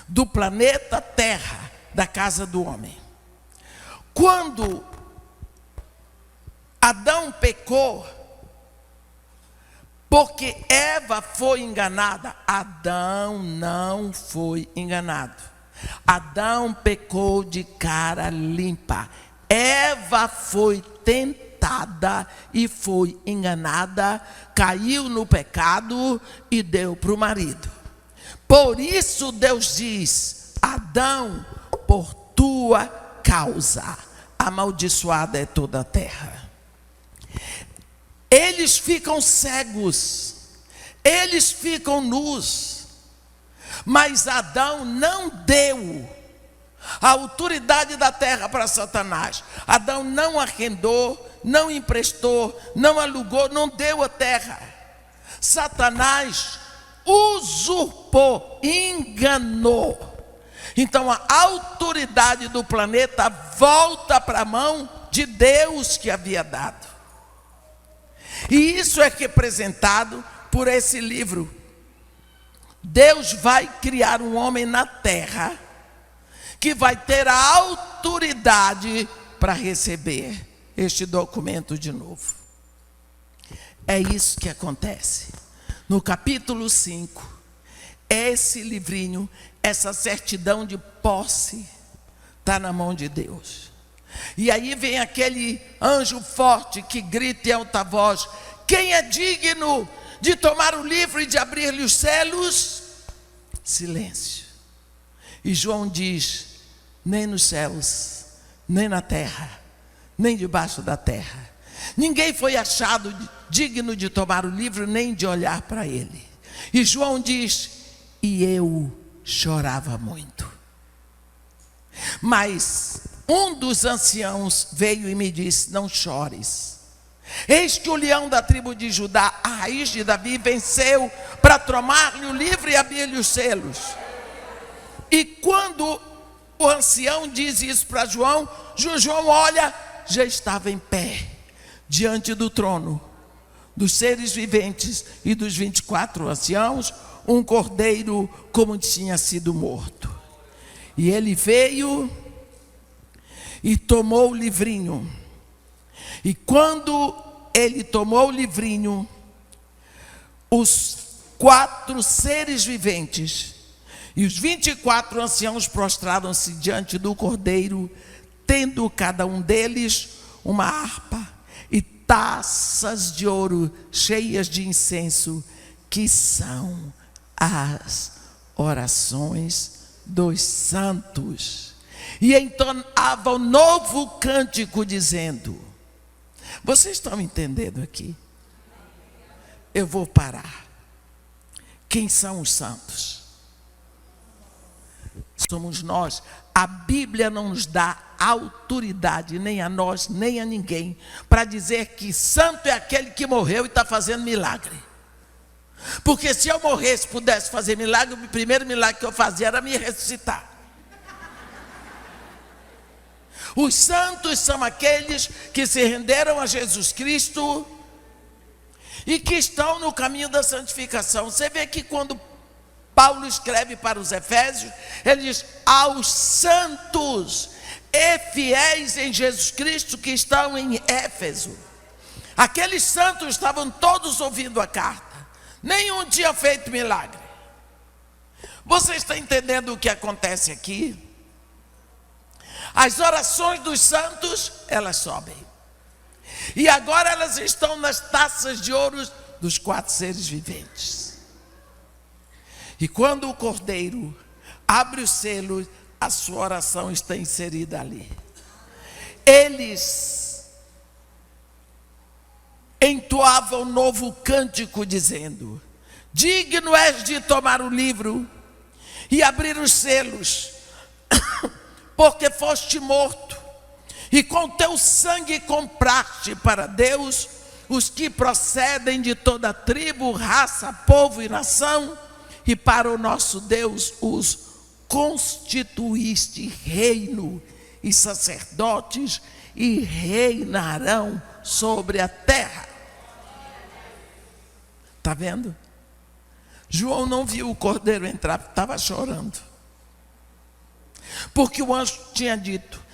S1: do planeta Terra, da casa do homem. Quando Adão pecou, porque Eva foi enganada, Adão não foi enganado. Adão pecou de cara limpa. Eva foi tentada e foi enganada, caiu no pecado e deu para o marido. Por isso Deus diz: Adão, por tua causa, amaldiçoada é toda a terra. Eles ficam cegos, eles ficam nus, mas Adão não deu a autoridade da terra para Satanás. Adão não arrendou, não emprestou, não alugou, não deu a terra. Satanás usurpou, enganou. Então a autoridade do planeta volta para a mão de Deus que havia dado. E isso é representado por esse livro. Deus vai criar um homem na terra que vai ter a autoridade para receber este documento de novo. É isso que acontece. No capítulo 5, esse livrinho, essa certidão de posse, está na mão de Deus. E aí vem aquele anjo forte que grita em alta voz: quem é digno de tomar o livro e de abrir-lhe os selos? Silêncio. E João diz: nem nos céus, nem na terra, nem debaixo da terra, ninguém foi achado digno de tomar o livro, nem de olhar para ele. E João diz: e eu chorava muito. Mas um dos anciãos veio e me disse: não chores. Eis que o leão da tribo de Judá, a raiz de Davi, venceu para tomar-lhe o livro e abrir-lhe os selos. E quando o ancião diz isso para João, João olha, já estava em pé, diante do trono, dos seres viventes e dos 24 anciãos, um cordeiro como tinha sido morto. E ele veio e tomou o livrinho. E quando ele tomou o livrinho, os 4 seres viventes e os 24 anciãos prostraram-se diante do cordeiro, tendo cada um deles uma harpa e taças de ouro cheias de incenso, que são as orações dos santos. E entonava um novo cântico dizendo: vocês estão entendendo aqui? Eu vou parar. Quem são os santos? Somos nós. A Bíblia não nos dá autoridade, nem a nós, nem a ninguém, para dizer que santo é aquele que morreu e está fazendo milagre. Porque se eu morresse, pudesse fazer milagre, o primeiro milagre que eu fazia era me ressuscitar. Os santos são aqueles que se renderam a Jesus Cristo e que estão no caminho da santificação. Você vê que quando Paulo escreve para os Efésios, ele diz: aos santos e fiéis em Jesus Cristo que estão em Éfeso. Aqueles santos estavam todos ouvindo a carta. Nenhum tinha feito milagre. Você está entendendo o que acontece aqui? As orações dos santos, elas sobem. E agora elas estão nas taças de ouro dos 4 seres viventes. E quando o Cordeiro abre o selo, a sua oração está inserida ali. Eles entoavam um novo cântico dizendo: digno és de tomar o livro e abrir os selos, porque foste morto, e com teu sangue compraste para Deus os que procedem de toda tribo, raça, povo e nação, e para o nosso Deus os constituíste reino e sacerdotes, e reinarão sobre a terra. Está vendo? João não viu o cordeiro entrar, estava chorando. Porque o anjo tinha dito: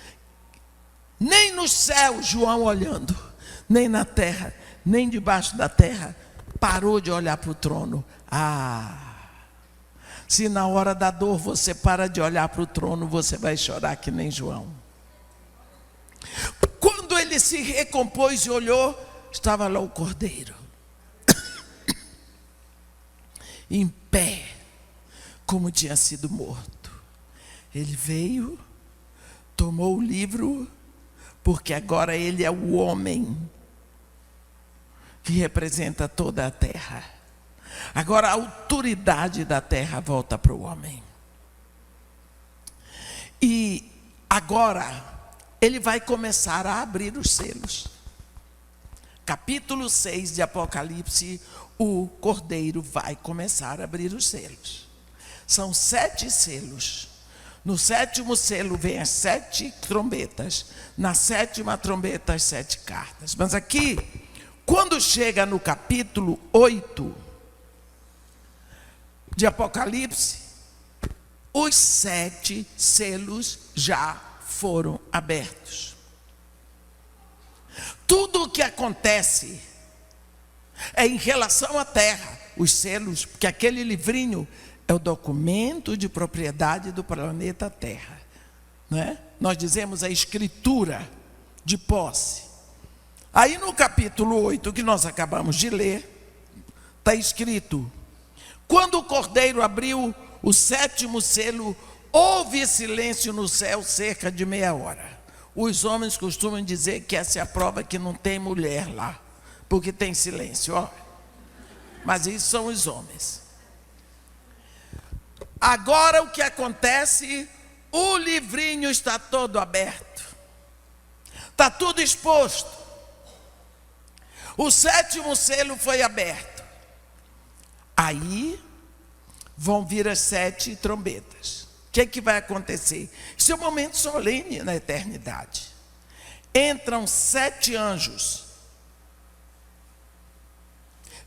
S1: nem no céu, João olhando, nem na terra, nem debaixo da terra, parou de olhar para o trono. Se na hora da dor você para de olhar para o trono, você vai chorar que nem João. Quando ele se recompôs e olhou, estava lá o cordeiro, em pé, como tinha sido morto. Ele veio, tomou o livro, porque agora ele é o homem que representa toda a terra. Agora a autoridade da terra volta para o homem. E agora ele vai começar a abrir os selos. Capítulo 6 de Apocalipse, o Cordeiro vai começar a abrir os selos. São 7 selos. No 7º selo vem as 7 trombetas. Na 7ª trombeta, as 7 cartas. Mas aqui, quando chega no capítulo 8 de Apocalipse, os 7 selos já foram abertos. Tudo o que acontece é em relação à terra. Os selos, porque aquele livrinho é o documento de propriedade do planeta Terra, não é? Nós dizemos a escritura de posse. Aí no capítulo 8, que nós acabamos de ler, está escrito: quando o Cordeiro abriu o 7º selo, houve silêncio no céu cerca de meia hora. Os homens costumam dizer que essa é a prova que não tem mulher lá, porque tem silêncio, ó. Mas isso são os homens. Agora o que acontece? O livrinho está todo aberto, está tudo exposto. O 7º selo foi aberto. Aí vão vir as 7 trombetas. O que vai acontecer? Isso é um momento solene na eternidade. Entram 7 anjos,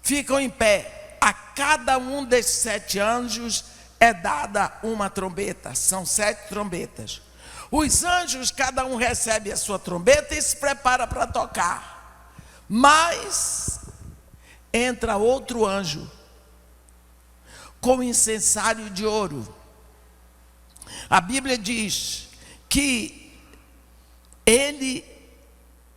S1: ficam em pé. A cada um desses 7 anjos é dada uma trombeta. São 7 trombetas. Os anjos, cada um recebe a sua trombeta e se prepara para tocar. Mas entra outro anjo com incensário de ouro. A Bíblia diz que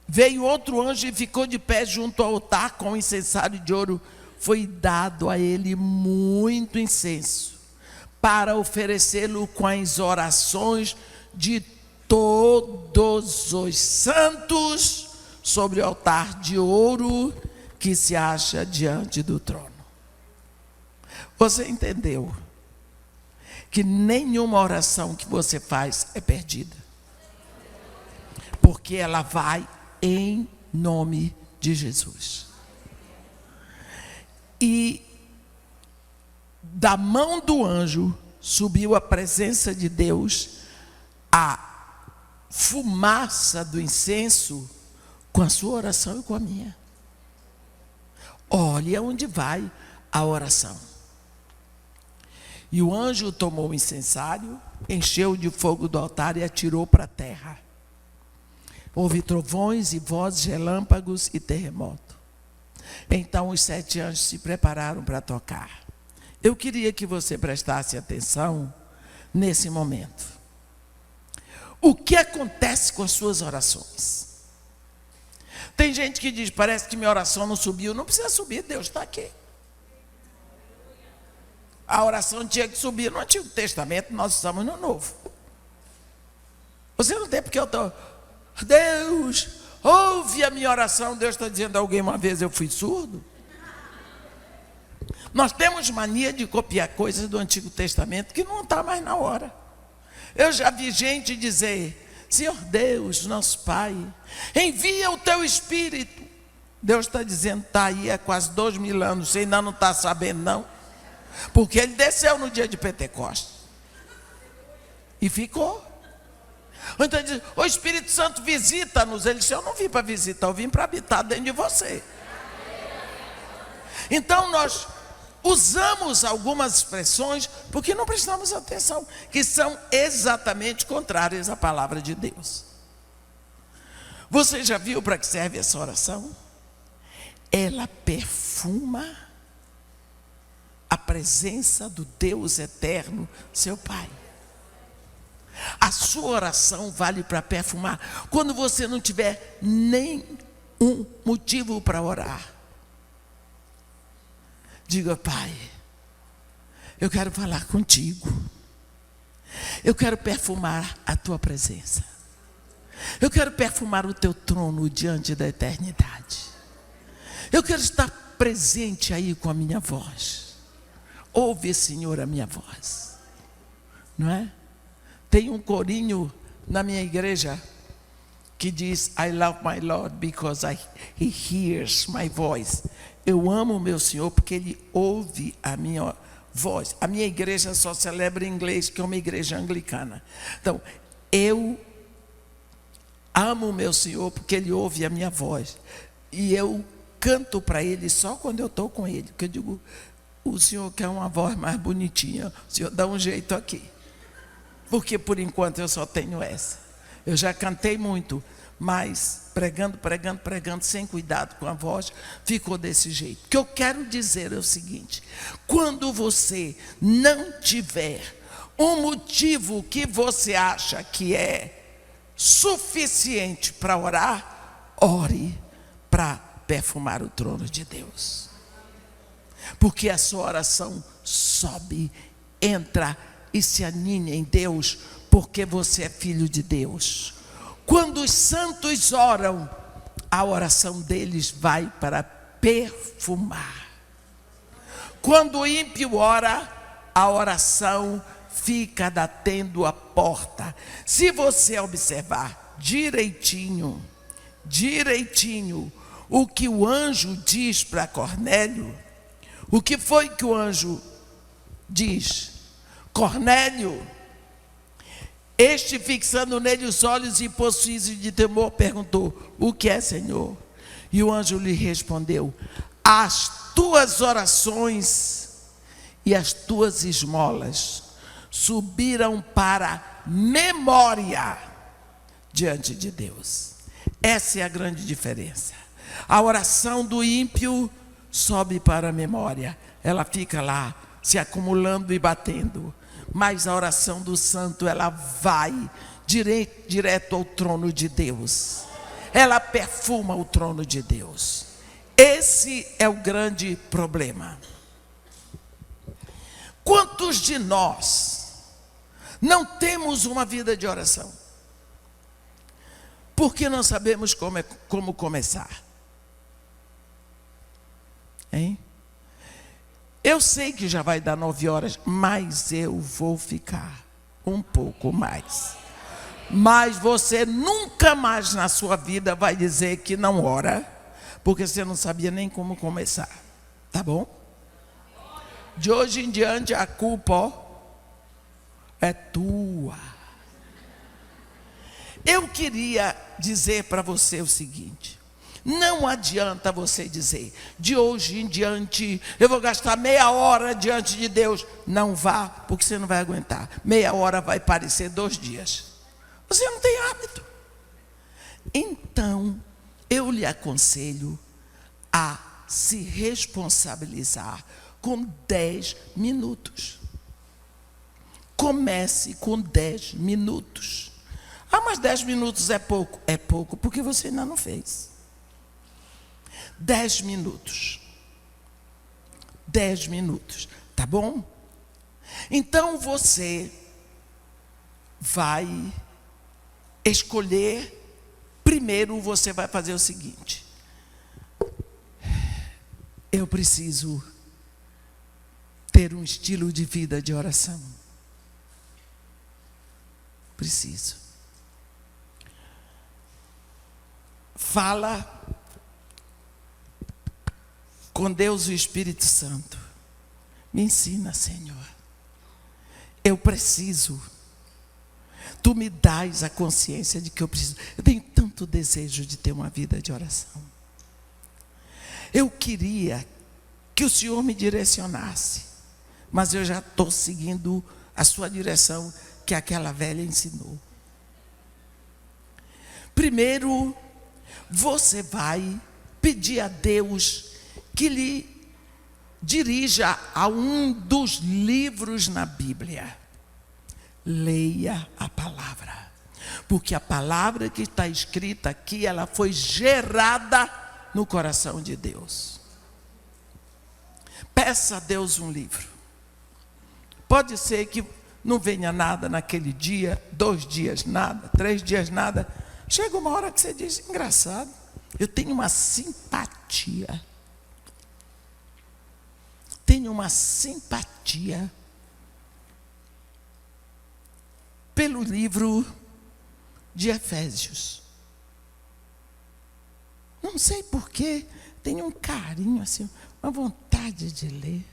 S1: veio outro anjo e ficou de pé junto ao altar com o incensário de ouro. Foi dado a ele muito incenso, para oferecê-lo com as orações de todos os santos sobre o altar de ouro que se acha diante do trono. Você entendeu que nenhuma oração que você faz é perdida, porque ela vai em nome de Jesus. E da mão do anjo subiu a presença de Deus, a fumaça do incenso, com a sua oração e com a minha. Olha onde vai a oração. E o anjo tomou o incensário, encheu de fogo do altar e atirou para a terra. Houve trovões e vozes, relâmpagos e terremoto. Então os 7 anjos se prepararam para tocar. Eu queria que você prestasse atenção nesse momento. o que acontece com as suas orações. Tem gente que diz, parece que minha oração não subiu. Não precisa subir, Deus está aqui. A oração tinha que subir no Antigo Testamento, nós estamos no Novo. Você não tem porque eu estou, Deus, ouve a minha oração. Deus está dizendo a alguém, uma vez eu fui surdo. Nós temos mania de copiar coisas do Antigo Testamento que não está mais na hora. Eu já vi gente dizer, Senhor Deus, nosso Pai, envia o teu Espírito. Deus está dizendo, está aí há quase 2000 anos, você ainda não está sabendo não? Porque ele desceu no dia de Pentecostes. E ficou. Então ele diz, o Espírito Santo visita-nos. Ele disse, eu não vim para visitar, eu vim para habitar dentro de você. Então nós usamos algumas expressões porque não prestamos atenção, que são exatamente contrárias à palavra de Deus. Você já viu para que serve essa oração? Ela perfuma a presença do Deus eterno, seu Pai. A sua oração vale para perfumar. Quando você não tiver nenhum motivo para orar, diga, Pai, eu quero falar contigo. Eu quero perfumar a tua presença. Eu quero perfumar o teu trono diante da eternidade. Eu quero estar presente aí com a minha voz. Ouve, Senhor, a minha voz. Não é? Tem um corinho na minha igreja que diz, I love my Lord because He hears my voice. Eu amo o meu Senhor porque Ele ouve a minha voz. A minha igreja só celebra em inglês, que é uma igreja anglicana. Então, eu amo o meu Senhor porque Ele ouve a minha voz. E eu canto para Ele só quando eu estou com Ele. Porque eu digo, o Senhor quer uma voz mais bonitinha, o Senhor dá um jeito aqui. Porque por enquanto eu só tenho essa. Eu já cantei muito, mas pregando, sem cuidado com a voz, ficou desse jeito. O que eu quero dizer é o seguinte: quando você não tiver um motivo que você acha que é suficiente para orar, ore para perfumar o trono de Deus. Porque a sua oração sobe, entra e se aninha em Deus, porque você é filho de Deus. Quando os santos oram, a oração deles vai para perfumar. Quando o ímpio ora, a oração fica batendo a porta. Se você observar direitinho, o que o anjo diz para Cornélio, o que foi que o anjo diz? Cornélio, este fixando nele os olhos e possuído de temor, perguntou, o que é, Senhor? E o anjo lhe respondeu, as tuas orações e as tuas esmolas subiram para memória diante de Deus. Essa é a grande diferença. A oração do ímpio sobe para a memória, ela fica lá se acumulando e batendo. Mas a oração do santo, ela vai direto ao trono de Deus. Ela perfuma o trono de Deus. Esse é o grande problema. Quantos de nós não temos uma vida de oração? Porque não sabemos como começar. Hein? Eu sei que já vai dar 9 horas, mas eu vou ficar um pouco mais. Mas você nunca mais na sua vida vai dizer que não ora, porque você não sabia nem como começar. Tá bom? De hoje em diante a culpa é tua. Eu queria dizer para você o seguinte: não adianta você dizer, de hoje em diante eu vou gastar meia hora diante de Deus. Não vá, porque você não vai aguentar. Meia hora vai parecer 2 dias. Você não tem hábito. Então, eu lhe aconselho a se responsabilizar com 10 minutos. Comece com 10 minutos. Ah, mas 10 minutos é pouco. É pouco porque você ainda não fez. 10 minutos. 10 minutos, tá bom? Então você vai escolher. Primeiro você vai fazer o seguinte: eu preciso ter um estilo de vida de oração. Preciso. Fala com Deus e o Espírito Santo. Me ensina, Senhor. Eu preciso. Tu me dás a consciência de que eu preciso. Eu tenho tanto desejo de ter uma vida de oração. Eu queria que o Senhor me direcionasse, mas eu já estou seguindo a sua direção que aquela velha ensinou. Primeiro, você vai pedir a Deus que lhe dirija a um dos livros na Bíblia. Leia a palavra, porque a palavra que está escrita aqui, ela foi gerada no coração de Deus. Peça a Deus um livro. Pode ser que não venha nada naquele dia, 2 dias nada, 3 dias nada. Chega uma hora que você diz: engraçado, eu tenho uma simpatia. Pelo livro de Efésios. Não sei porquê, tenho um carinho assim, uma vontade de ler.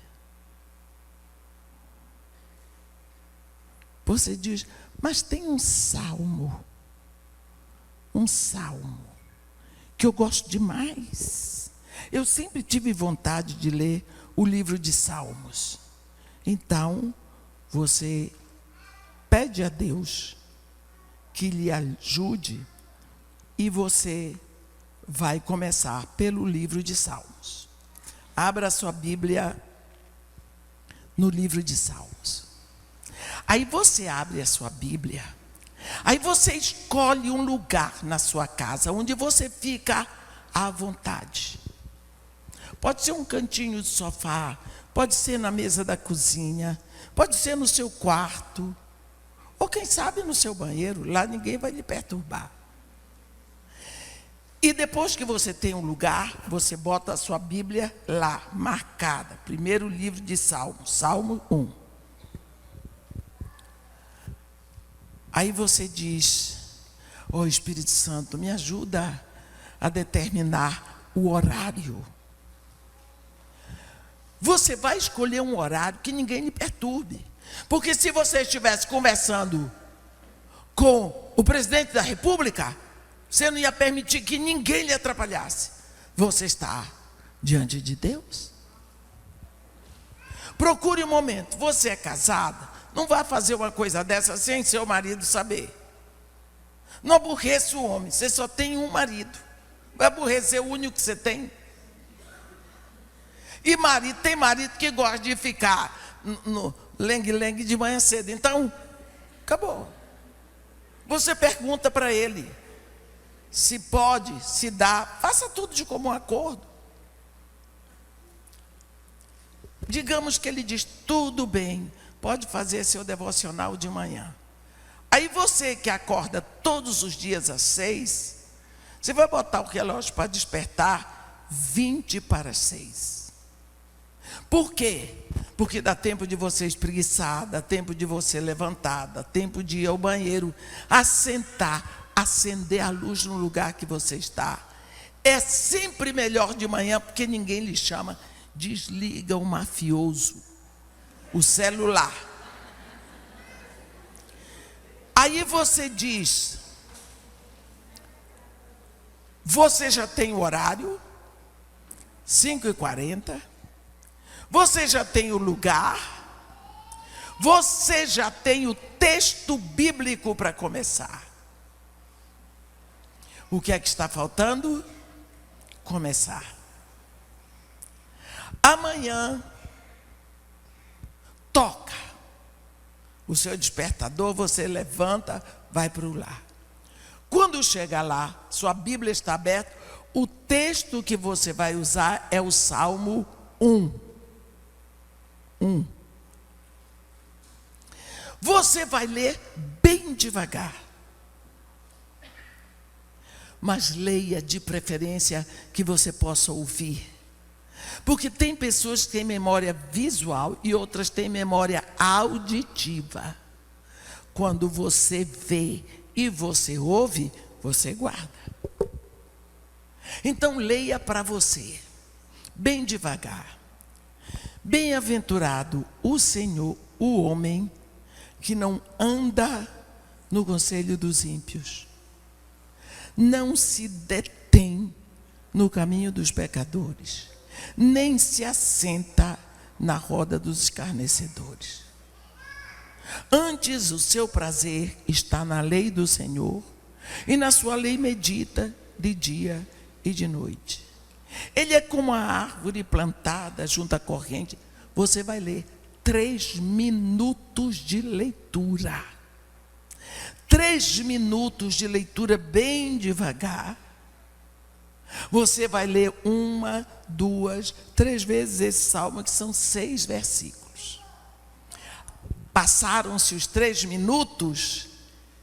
S1: Você diz: mas tem um salmo que eu gosto demais. Eu sempre tive vontade de ler o livro de Salmos. Então, você pede a Deus que lhe ajude e você vai começar pelo livro de Salmos. Abra a sua Bíblia no livro de Salmos. Aí você abre a sua Bíblia. Aí você escolhe um lugar na sua casa onde você fica à vontade. Pode ser um cantinho de sofá, pode ser na mesa da cozinha, pode ser no seu quarto, ou quem sabe no seu banheiro. Lá ninguém vai lhe perturbar. E depois que você tem um lugar, você bota a sua Bíblia lá, marcada. Primeiro livro de Salmos, Salmo 1. Aí você diz: ó Espírito Santo, me ajuda a determinar o horário. Você vai escolher um horário que ninguém lhe perturbe. Porque se você estivesse conversando com o presidente da República, você não ia permitir que ninguém lhe atrapalhasse. Você está diante de Deus. Procure um momento. Você é casada, não vá fazer uma coisa dessa sem seu marido saber. Não aborreça o homem, você só tem um marido. Vai aborrecer o único que você tem? E tem marido que gosta de ficar no lengue-lengue de manhã cedo. Então, acabou. Você pergunta para ele se pode, se dá. Faça tudo de comum acordo. Digamos que ele diz: tudo bem, pode fazer seu devocional de manhã. Aí você que acorda todos os dias às 6, você vai botar o relógio para despertar 20 para as 6. Por quê? Porque dá tempo de você espreguiçar, dá tempo de você levantar, dá tempo de ir ao banheiro, assentar, acender a luz no lugar que você está. É sempre melhor de manhã, porque ninguém lhe chama. Desliga o mafioso, o celular. Aí você diz: você já tem o horário, 5h40. Você já tem o lugar, você já tem o texto bíblico para começar. O que é que está faltando? Começar. Amanhã, toca o seu despertador, você levanta, vai para o lar. Quando chegar lá, sua Bíblia está aberta, o texto que você vai usar é o Salmo 1. Você vai ler bem devagar. Mas leia de preferência que você possa ouvir. Porque tem pessoas que têm memória visual e outras têm memória auditiva. Quando você vê e você ouve, você guarda. Então leia para você, bem devagar. Bem-aventurado o Senhor, o homem que não anda no conselho dos ímpios, não se detém no caminho dos pecadores, nem se assenta na roda dos escarnecedores. Antes o seu prazer está na lei do Senhor, e na sua lei medita de dia e de noite. Ele é como a árvore plantada junto à corrente. Você vai ler 3 minutos de leitura. 3 minutos de leitura bem devagar. Você vai ler 1, 2, 3 vezes esse salmo, que são 6 versículos. Passaram-se os 3 minutos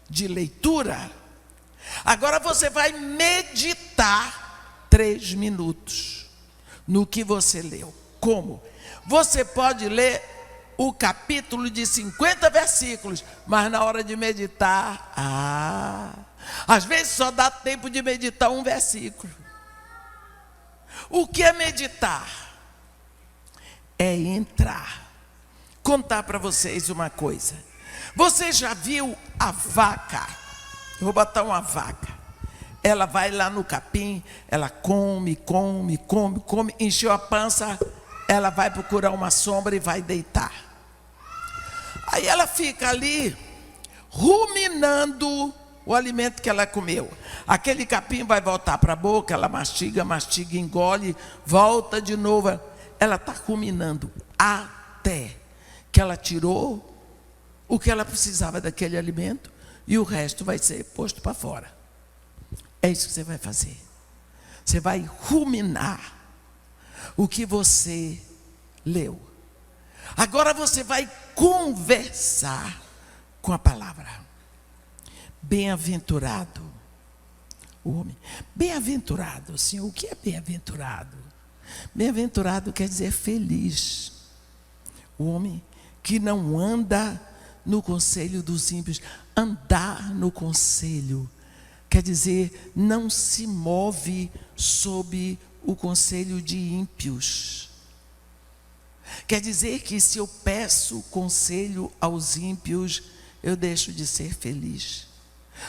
S1: de leitura. Agora você vai meditar 3 minutos no que você leu. Como? Você pode ler o capítulo de 50 versículos, mas na hora de meditar, às vezes só dá tempo de meditar 1 versículo. O que é meditar? É entrar. Contar para vocês uma coisa. Você já viu a vaca? Eu vou botar uma vaca. Ela vai lá no capim, ela come, encheu a pança, ela vai procurar uma sombra e vai deitar. Aí ela fica ali, ruminando o alimento que ela comeu. Aquele capim vai voltar para a boca, ela mastiga, engole, volta de novo. Ela está ruminando até que ela tirou o que ela precisava daquele alimento e o resto vai ser posto para fora. É isso que você vai fazer. Você vai ruminar o que você leu. Agora você vai conversar com a palavra. Bem-aventurado o homem. Bem-aventurado, Senhor, o que é bem-aventurado? Bem-aventurado quer dizer feliz. O homem que não anda no conselho dos ímpios. Andar no conselho quer dizer não se move sob o conselho de ímpios. Quer dizer que se eu peço conselho aos ímpios, eu deixo de ser feliz.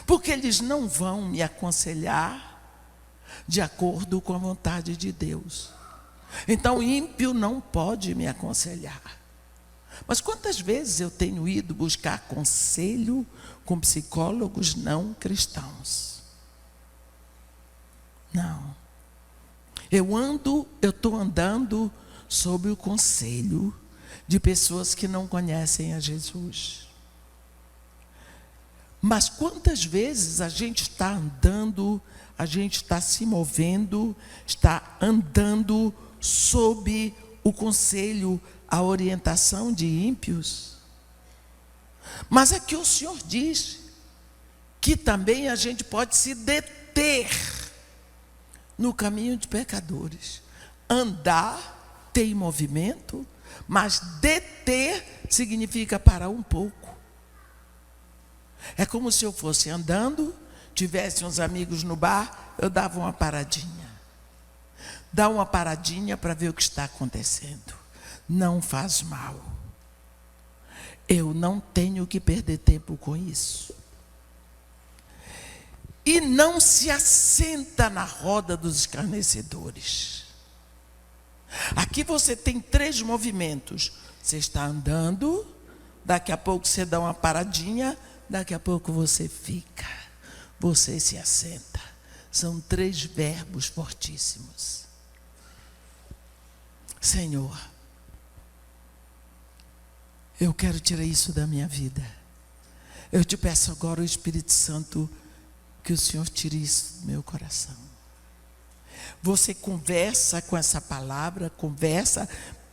S1: Porque eles não vão me aconselhar de acordo com a vontade de Deus. Então, ímpio não pode me aconselhar. Mas quantas vezes eu tenho ido buscar conselho com psicólogos não cristãos? Não. Eu estou andando sob o conselho de pessoas que não conhecem a Jesus. Mas quantas vezes a gente está andando, a gente está se movendo, está andando sob o conselho, a orientação de ímpios? Mas aqui o Senhor diz que também a gente pode se deter no caminho de pecadores. Andar tem movimento, mas deter significa parar um pouco. É como se eu fosse andando, tivesse uns amigos no bar, eu dava uma paradinha. Dá uma paradinha para ver o que está acontecendo. Não faz mal. Eu não tenho que perder tempo com isso. E não se assenta na roda dos escarnecedores. Aqui você tem 3 movimentos. Você está andando, daqui a pouco você dá uma paradinha, daqui a pouco você fica, você se assenta. São 3 verbos fortíssimos. Senhor, eu quero tirar isso da minha vida. Eu te peço agora, o Espírito Santo, que o Senhor tire isso do meu coração. Você conversa com essa palavra,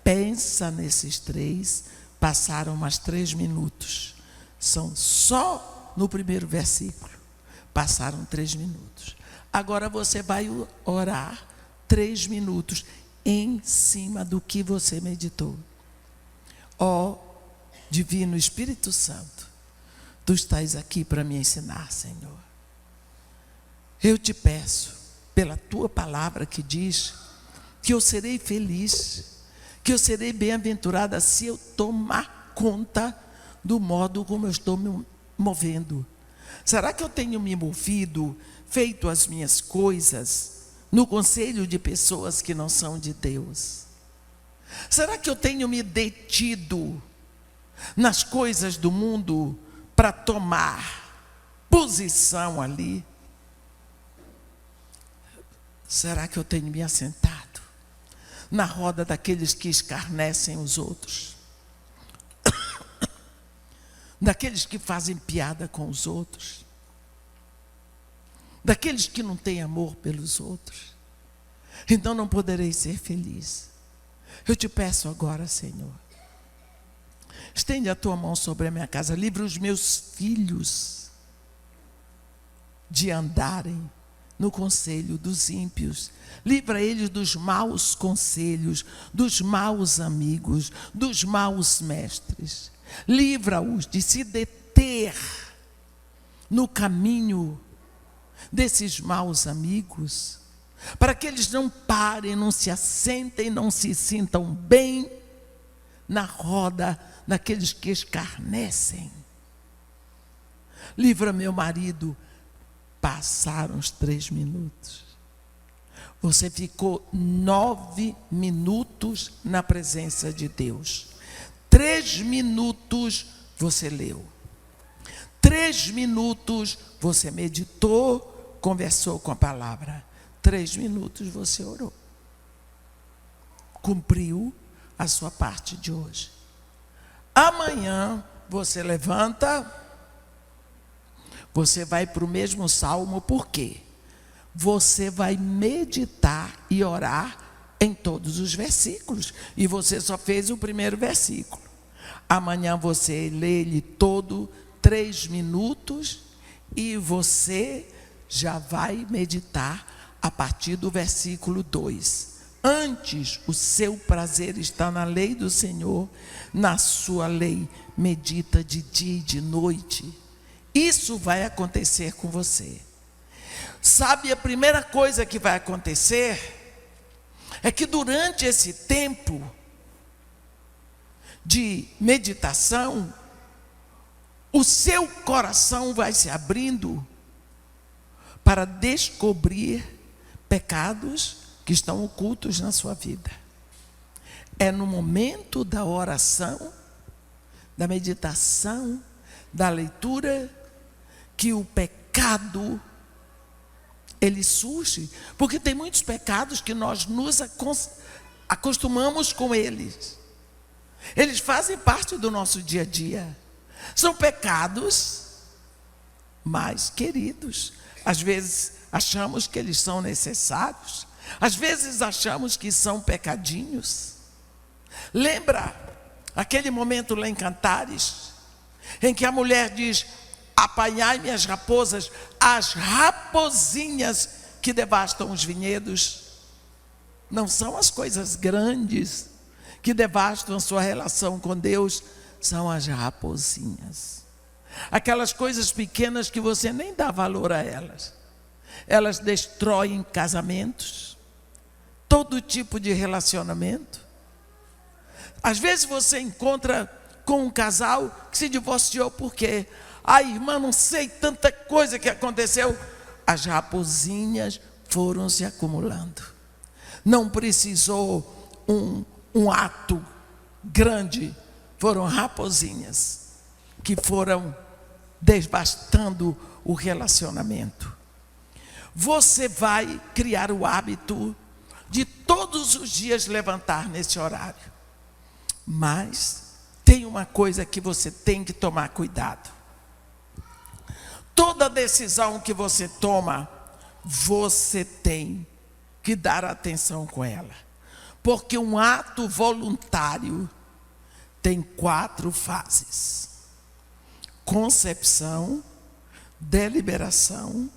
S1: pensa nesses 3, passaram mais 3 minutos. São só no primeiro versículo. Passaram 3 minutos. Agora você vai orar 3 minutos em cima do que você meditou. Ó Divino Espírito Santo, Tu estás aqui para me ensinar, Senhor. Eu te peço, pela Tua palavra que diz que eu serei feliz, que eu serei bem-aventurada se eu tomar conta do modo como eu estou me movendo. Será que eu tenho me movido, feito as minhas coisas no conselho de pessoas que não são de Deus? Será que eu tenho me detido nas coisas do mundo para tomar posição ali? Será que eu tenho me assentado na roda daqueles que escarnecem os outros? Daqueles que fazem piada com os outros? Daqueles que não têm amor pelos outros? Então não poderei ser feliz. Eu te peço agora, Senhor, estende a Tua mão sobre a minha casa, livra os meus filhos de andarem no conselho dos ímpios, livra eles dos maus conselhos, dos maus amigos, dos maus mestres, livra-os de se deter no caminho desses maus amigos, para que eles não parem, não se assentem, não se sintam bem na roda daqueles que escarnecem. Livra meu marido. Passaram os 3 minutos. Você ficou 9 minutos na presença de Deus. 3 minutos você leu. 3 minutos você meditou, conversou com a palavra. 3 minutos você orou. Cumpriu a sua parte de hoje. Amanhã você levanta, você vai para o mesmo salmo, por quê? Você vai meditar e orar em todos os versículos. E você só fez o primeiro versículo. Amanhã você lê ele todo, 3 minutos, e você já vai meditar a partir do versículo 2. Antes, o seu prazer está na lei do Senhor, na sua lei medita de dia e de noite. Isso vai acontecer com você. Sabe, a primeira coisa que vai acontecer é que durante esse tempo de meditação, o seu coração vai se abrindo para descobrir pecados que estão ocultos na sua vida. É no momento da oração, da meditação, da leitura, que o pecado, ele surge, porque tem muitos pecados que nós nos acostumamos com eles. Eles fazem parte do nosso dia a dia. São pecados mais queridos. Às vezes achamos que eles são necessários. Às vezes achamos que são pecadinhos. Lembra aquele momento lá em Cantares, em que a mulher diz: apanhai-me as raposas, as rapozinhas que devastam os vinhedos. Não são as coisas grandes que devastam a sua relação com Deus, são as rapozinhas. Aquelas coisas pequenas que você nem dá valor a elas. Elas destroem casamentos, todo tipo de relacionamento. Às vezes você encontra com um casal que se divorciou porque, irmã, não sei tanta coisa que aconteceu. As rapozinhas foram se acumulando. Não precisou um ato grande, foram rapozinhas que foram devastando o relacionamento. Você vai criar o hábito de todos os dias levantar nesse horário. Mas tem uma coisa que você tem que tomar cuidado. Toda decisão que você toma, você tem que dar atenção com ela. Porque um ato voluntário tem 4 fases: concepção, deliberação,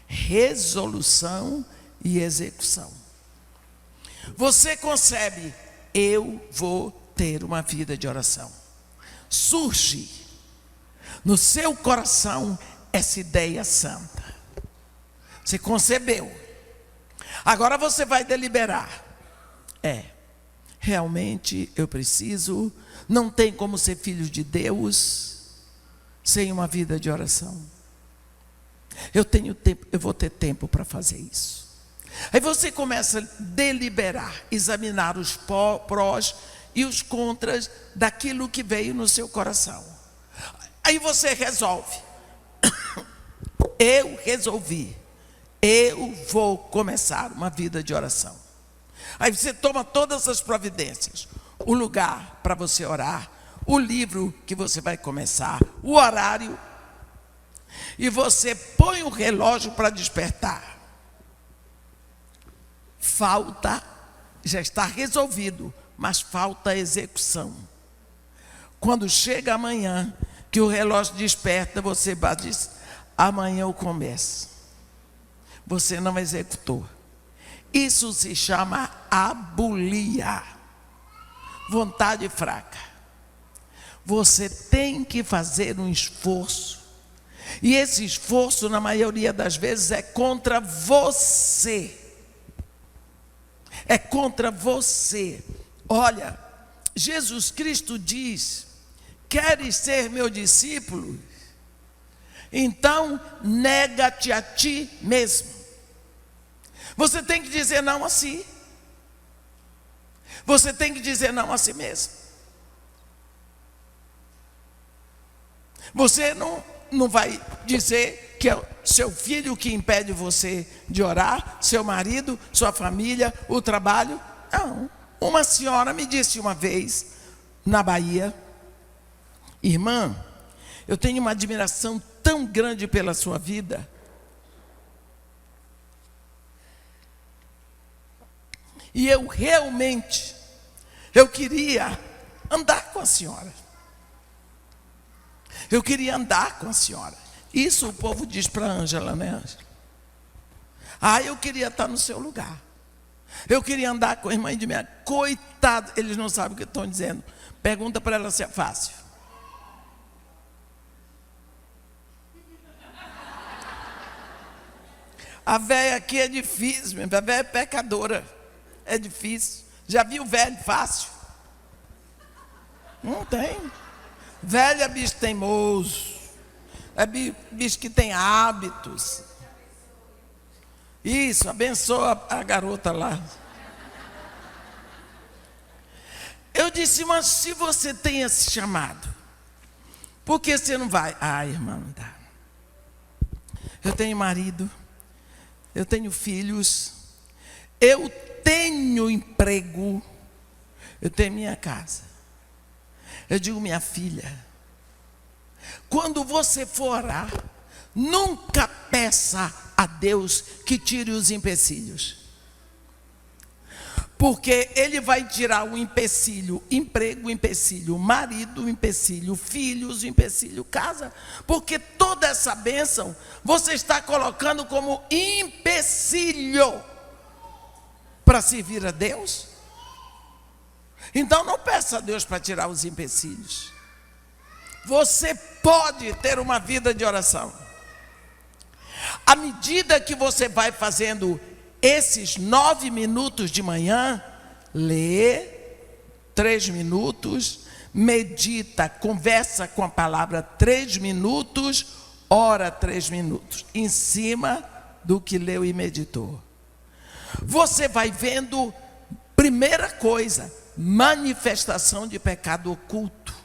S1: resolução e execução. Você concebe: eu vou ter uma vida de oração. Surge no seu coração essa ideia santa. Você concebeu. Agora você vai deliberar. Realmente eu preciso. Não tem como ser filho de Deus sem uma vida de oração. Eu tenho tempo, eu vou ter tempo para fazer isso. Aí você começa a deliberar, examinar os prós e os contras daquilo que veio no seu coração. Aí você resolve. Eu resolvi. Eu vou começar uma vida de oração. Aí você toma todas as providências. O lugar para você orar, o livro que você vai começar, o horário. E você põe o relógio para despertar. Falta, já está resolvido, mas falta a execução. Quando chega amanhã, que o relógio desperta, você diz: amanhã eu começo. Você não executou. Isso se chama abulia. Vontade fraca. Você tem que fazer um esforço. E esse esforço, na maioria das vezes, é contra você. É contra você. Olha, Jesus Cristo diz: queres ser meu discípulo? Então nega-te a ti mesmo. Você tem que dizer não a si. Você tem que dizer não a si mesmo. Você não vai dizer que é seu filho que impede você de orar, seu marido, sua família, o trabalho. Não. Uma senhora me disse uma vez, na Bahia: irmã, eu tenho uma admiração tão grande pela sua vida. E eu realmente, eu queria andar com a senhora. Eu queria andar com a senhora. Isso o povo diz para a Ângela, né, Ângela? Eu queria estar no seu lugar. Eu queria andar com a irmã de minha. Coitado, eles não sabem o que estão dizendo. Pergunta para ela se é fácil. A velha aqui é difícil, a velha é pecadora. É difícil. Já viu velho fácil? Não tem. Velho é bicho teimoso. É bicho que tem hábitos. Isso, abençoa a garota lá. Eu disse: mas se você tem esse chamado, por que você não vai? Irmã, não dá. Eu tenho marido, eu tenho filhos, eu tenho emprego, eu tenho minha casa. Eu digo: minha filha, quando você for orar, nunca peça a Deus que tire os empecilhos. Porque Ele vai tirar o empecilho, emprego, empecilho, marido, empecilho, filhos, empecilho, casa. Porque toda essa bênção você está colocando como empecilho para servir a Deus. Então não peça a Deus para tirar os empecilhos. Você pode ter uma vida de oração. À medida que você vai fazendo esses 9 minutos de manhã, lê 3 minutos, medita, conversa com a palavra 3 minutos, ora 3 minutos, em cima do que leu e meditou. Você vai vendo, primeira coisa, manifestação de pecado oculto.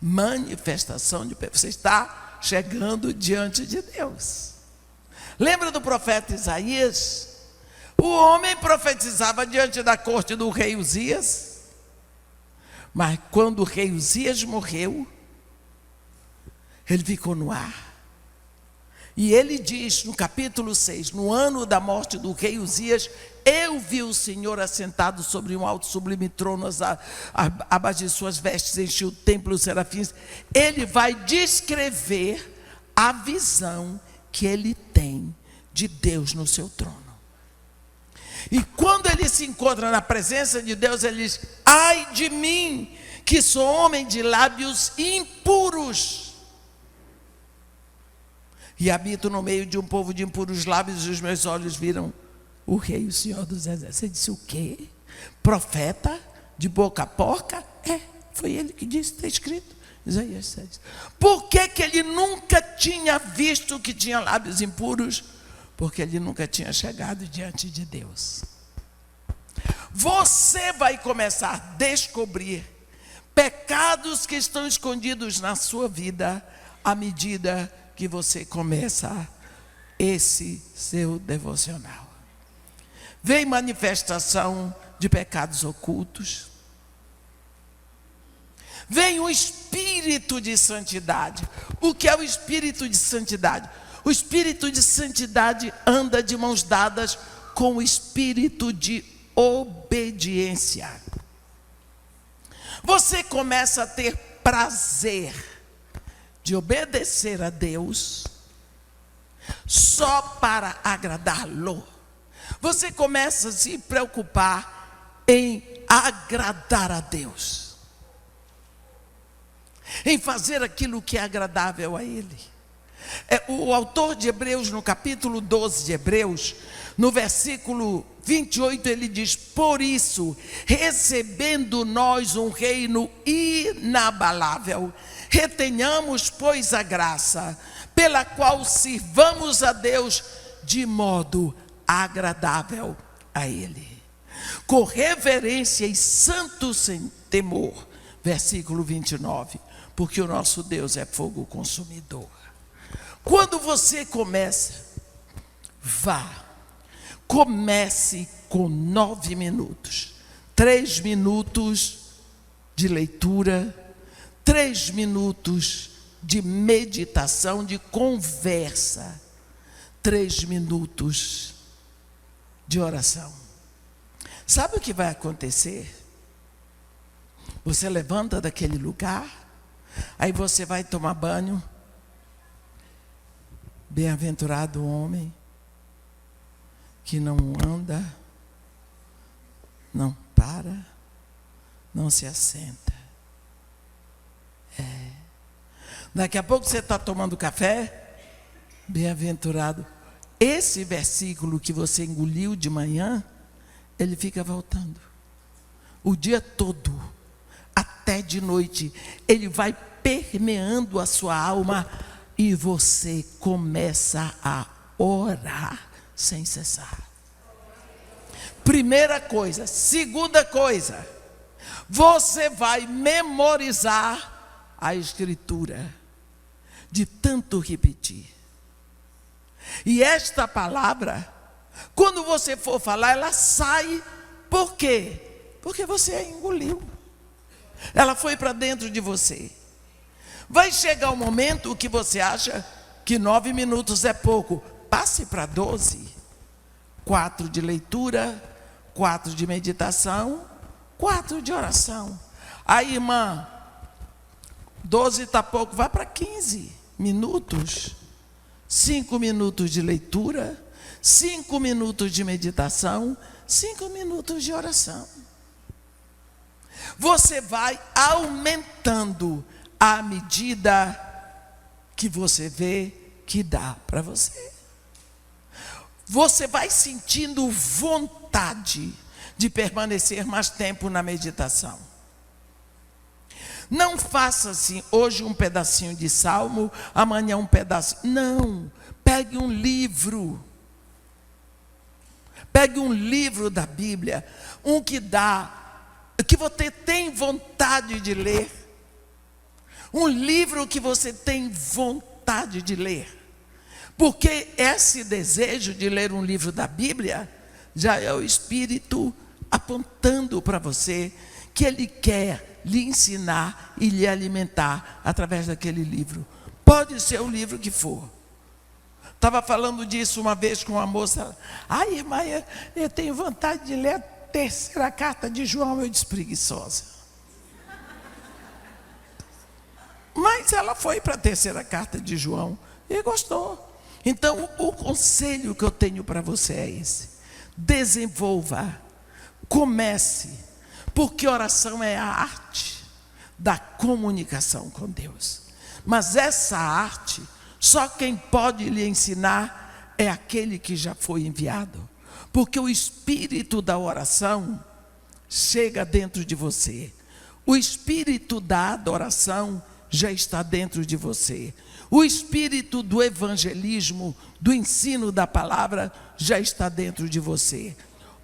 S1: Manifestação de pecado. Você está chegando diante de Deus. Lembra do profeta Isaías? O homem profetizava diante da corte do rei Uzias. Mas quando o rei Uzias morreu, ele ficou no ar. E ele diz no capítulo 6, no ano da morte do rei Uzias, eu vi o Senhor assentado sobre um alto sublime trono, as abas de suas vestes enchiam o templo, os serafins. Ele vai descrever a visão que ele tem de Deus no seu trono. E quando ele se encontra na presença de Deus, ele diz: ai de mim, que sou homem de lábios impuros, e habito no meio de um povo de impuros lábios, e os meus olhos viram o rei, o Senhor dos exércitos. Você disse: o quê? Profeta de boca porca? Foi ele que disse, está escrito, Isaías 6. Por que ele nunca tinha visto que tinha lábios impuros? Porque ele nunca tinha chegado diante de Deus. Você vai começar a descobrir pecados que estão escondidos na sua vida à medida que você começa esse seu devocional. Vem manifestação de pecados ocultos. Vem o espírito de santidade. O que é o espírito de santidade? O espírito de santidade anda de mãos dadas com o espírito de obediência. Você começa a ter prazer de obedecer a Deus só para agradá-lo. Você começa a se preocupar em agradar a Deus, em fazer aquilo que é agradável a Ele. O autor de Hebreus, no capítulo 12 de Hebreus, no versículo 28, ele diz: por isso, recebendo nós um reino inabalável, retenhamos, pois, a graça, pela qual sirvamos a Deus de modo agradável a Ele, com reverência e santo sem temor. Versículo 29, porque o nosso Deus é fogo consumidor. Quando você começa, comece com 9 minutos, 3 minutos de leitura, 3 minutos de meditação, de conversa, 3 minutos de oração. Sabe o que vai acontecer? Você levanta daquele lugar, aí você vai tomar banho. Bem-aventurado o homem que não anda, não para, não se assenta. Daqui a pouco você está tomando café. Bem-aventurado. Esse versículo que você engoliu de manhã, ele fica voltando o dia todo, até de noite. Ele vai permeando a sua alma e você começa a orar sem cessar. Primeira coisa. Segunda coisa, você vai memorizar a Escritura, de tanto repetir. E esta palavra, quando você for falar, ela sai. Por quê? Porque você a engoliu. Ela foi para dentro de você. Vai chegar um momento que você acha que 9 minutos é pouco. Passe para 12. 4 de leitura, 4 de meditação, 4 de oração. Aí, irmã, 12 está pouco, vai para 15 minutos. 5 minutos de leitura, 5 minutos de meditação, 5 minutos de oração. Você vai aumentando à medida que você vê que dá para você. Você vai sentindo vontade de permanecer mais tempo na meditação. Não faça assim, hoje um pedacinho de salmo, amanhã um pedacinho. Não, pegue um livro. Pegue um livro da Bíblia, um que você tem vontade de ler. Um livro que você tem vontade de ler. Porque esse desejo de ler um livro da Bíblia já é o Espírito apontando para você que Ele quer lhe ensinar e lhe alimentar através daquele livro. Pode ser o livro que for. Estava falando disso uma vez com uma moça. Ai, irmã, eu tenho vontade de ler a terceira carta de João. Eu disse, preguiçosa. Mas ela foi para a terceira carta de João e gostou. Então, o conselho que eu tenho para você é esse: desenvolva, comece, porque oração é a arte da comunicação com Deus. Mas essa arte, só quem pode lhe ensinar é aquele que já foi enviado. Porque o espírito da oração chega dentro de você. O espírito da adoração já está dentro de você. O espírito do evangelismo, do ensino da palavra, já está dentro de você.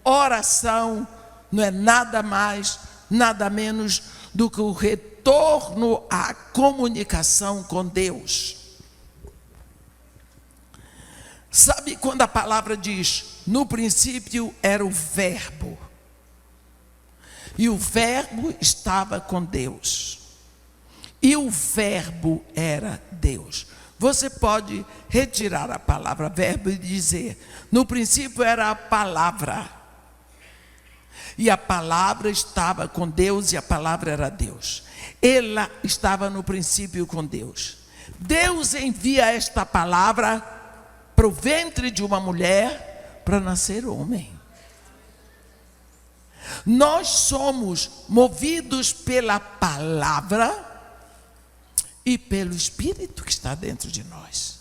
S1: Oração não é nada mais, nada menos do que o retorno à comunicação com Deus. Sabe quando a palavra diz, no princípio era o verbo, e o verbo estava com Deus, e o verbo era Deus. Você pode retirar a palavra verbo e dizer, no princípio era a palavra, e a palavra estava com Deus, e a palavra era Deus. Ela estava no princípio com Deus. Deus envia esta palavra para o ventre de uma mulher, para nascer homem. Nós somos movidos pela palavra e pelo Espírito que está dentro de nós.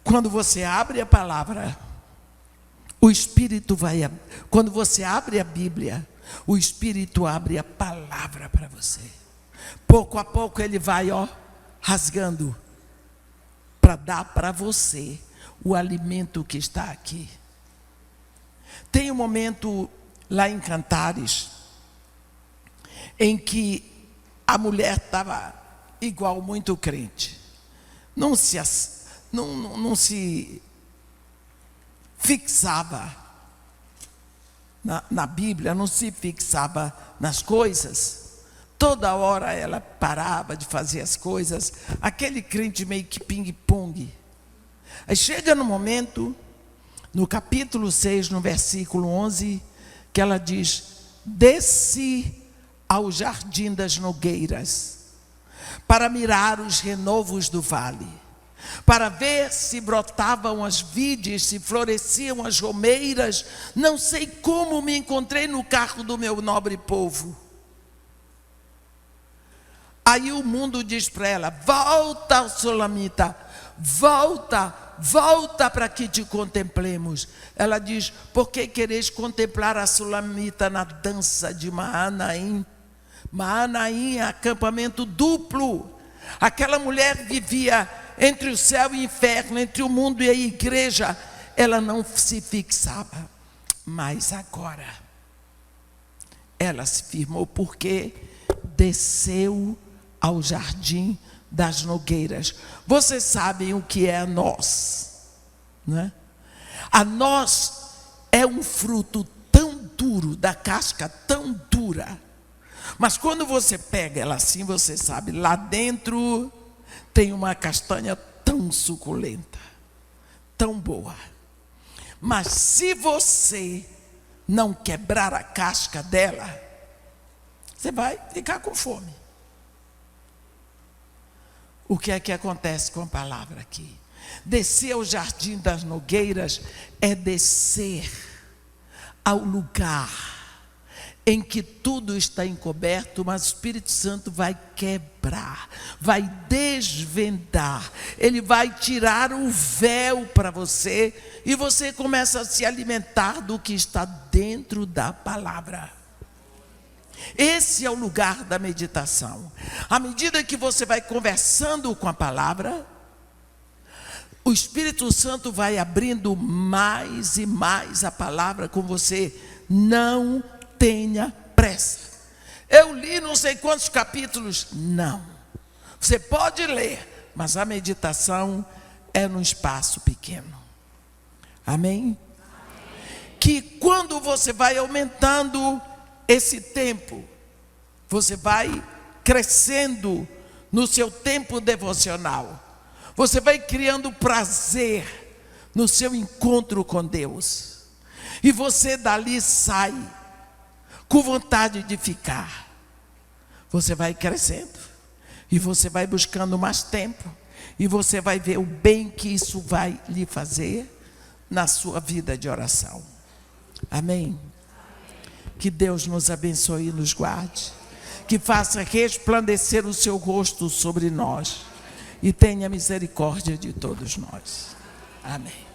S1: Quando você abre a palavra, o Espírito vai... Quando você abre a Bíblia, o Espírito abre a palavra para você. Pouco a pouco ele vai, rasgando, para dar para você o alimento que está aqui. Tem um momento lá em Cantares, em que a mulher estava igual muito crente. Não se fixava na Bíblia, não se fixava nas coisas. Toda hora ela parava de fazer as coisas, aquele crente meio que ping-pong. Aí chega no momento, no capítulo 6, no versículo 11, que ela diz, desci ao jardim das nogueiras, para mirar os renovos do vale, para ver se brotavam as vides, se floresciam as romeiras. Não sei como me encontrei no carro do meu nobre povo. Aí o mundo diz para ela, volta, Sulamita, volta para que te contemplemos. Ela diz, por que quereis contemplar a Sulamita na dança de Maanaim? Maanaim é acampamento duplo. Aquela mulher vivia entre o céu e o inferno, entre o mundo e a igreja. Ela não se fixava. Mas agora, ela se firmou porque desceu ao jardim das nogueiras. Vocês sabem o que é a noz, né? A noz é um fruto tão duro, da casca tão dura. Mas quando você pega ela assim, você sabe, lá dentro tem uma castanha tão suculenta, tão boa. Mas se você não quebrar a casca dela, você vai ficar com fome. O que é que acontece com a palavra aqui? Descer ao jardim das nogueiras é descer ao lugar em que tudo está encoberto, mas o Espírito Santo vai quebrar, vai desvendar, ele vai tirar o véu para você, e você começa a se alimentar do que está dentro da palavra. Esse é o lugar da meditação. À medida que você vai conversando com a palavra, o Espírito Santo vai abrindo mais e mais a palavra com você. Não tenha pressa. Eu li não sei quantos capítulos. Não. Você pode ler, mas a meditação é num espaço pequeno. Amém? Que quando você vai aumentando esse tempo, você vai crescendo no seu tempo devocional. Você vai criando prazer no seu encontro com Deus. E você dali sai com vontade de ficar. Você vai crescendo. E você vai buscando mais tempo. E você vai ver o bem que isso vai lhe fazer na sua vida de oração. Amém? Que Deus nos abençoe e nos guarde. Que faça resplandecer o seu rosto sobre nós. E tenha misericórdia de todos nós. Amém.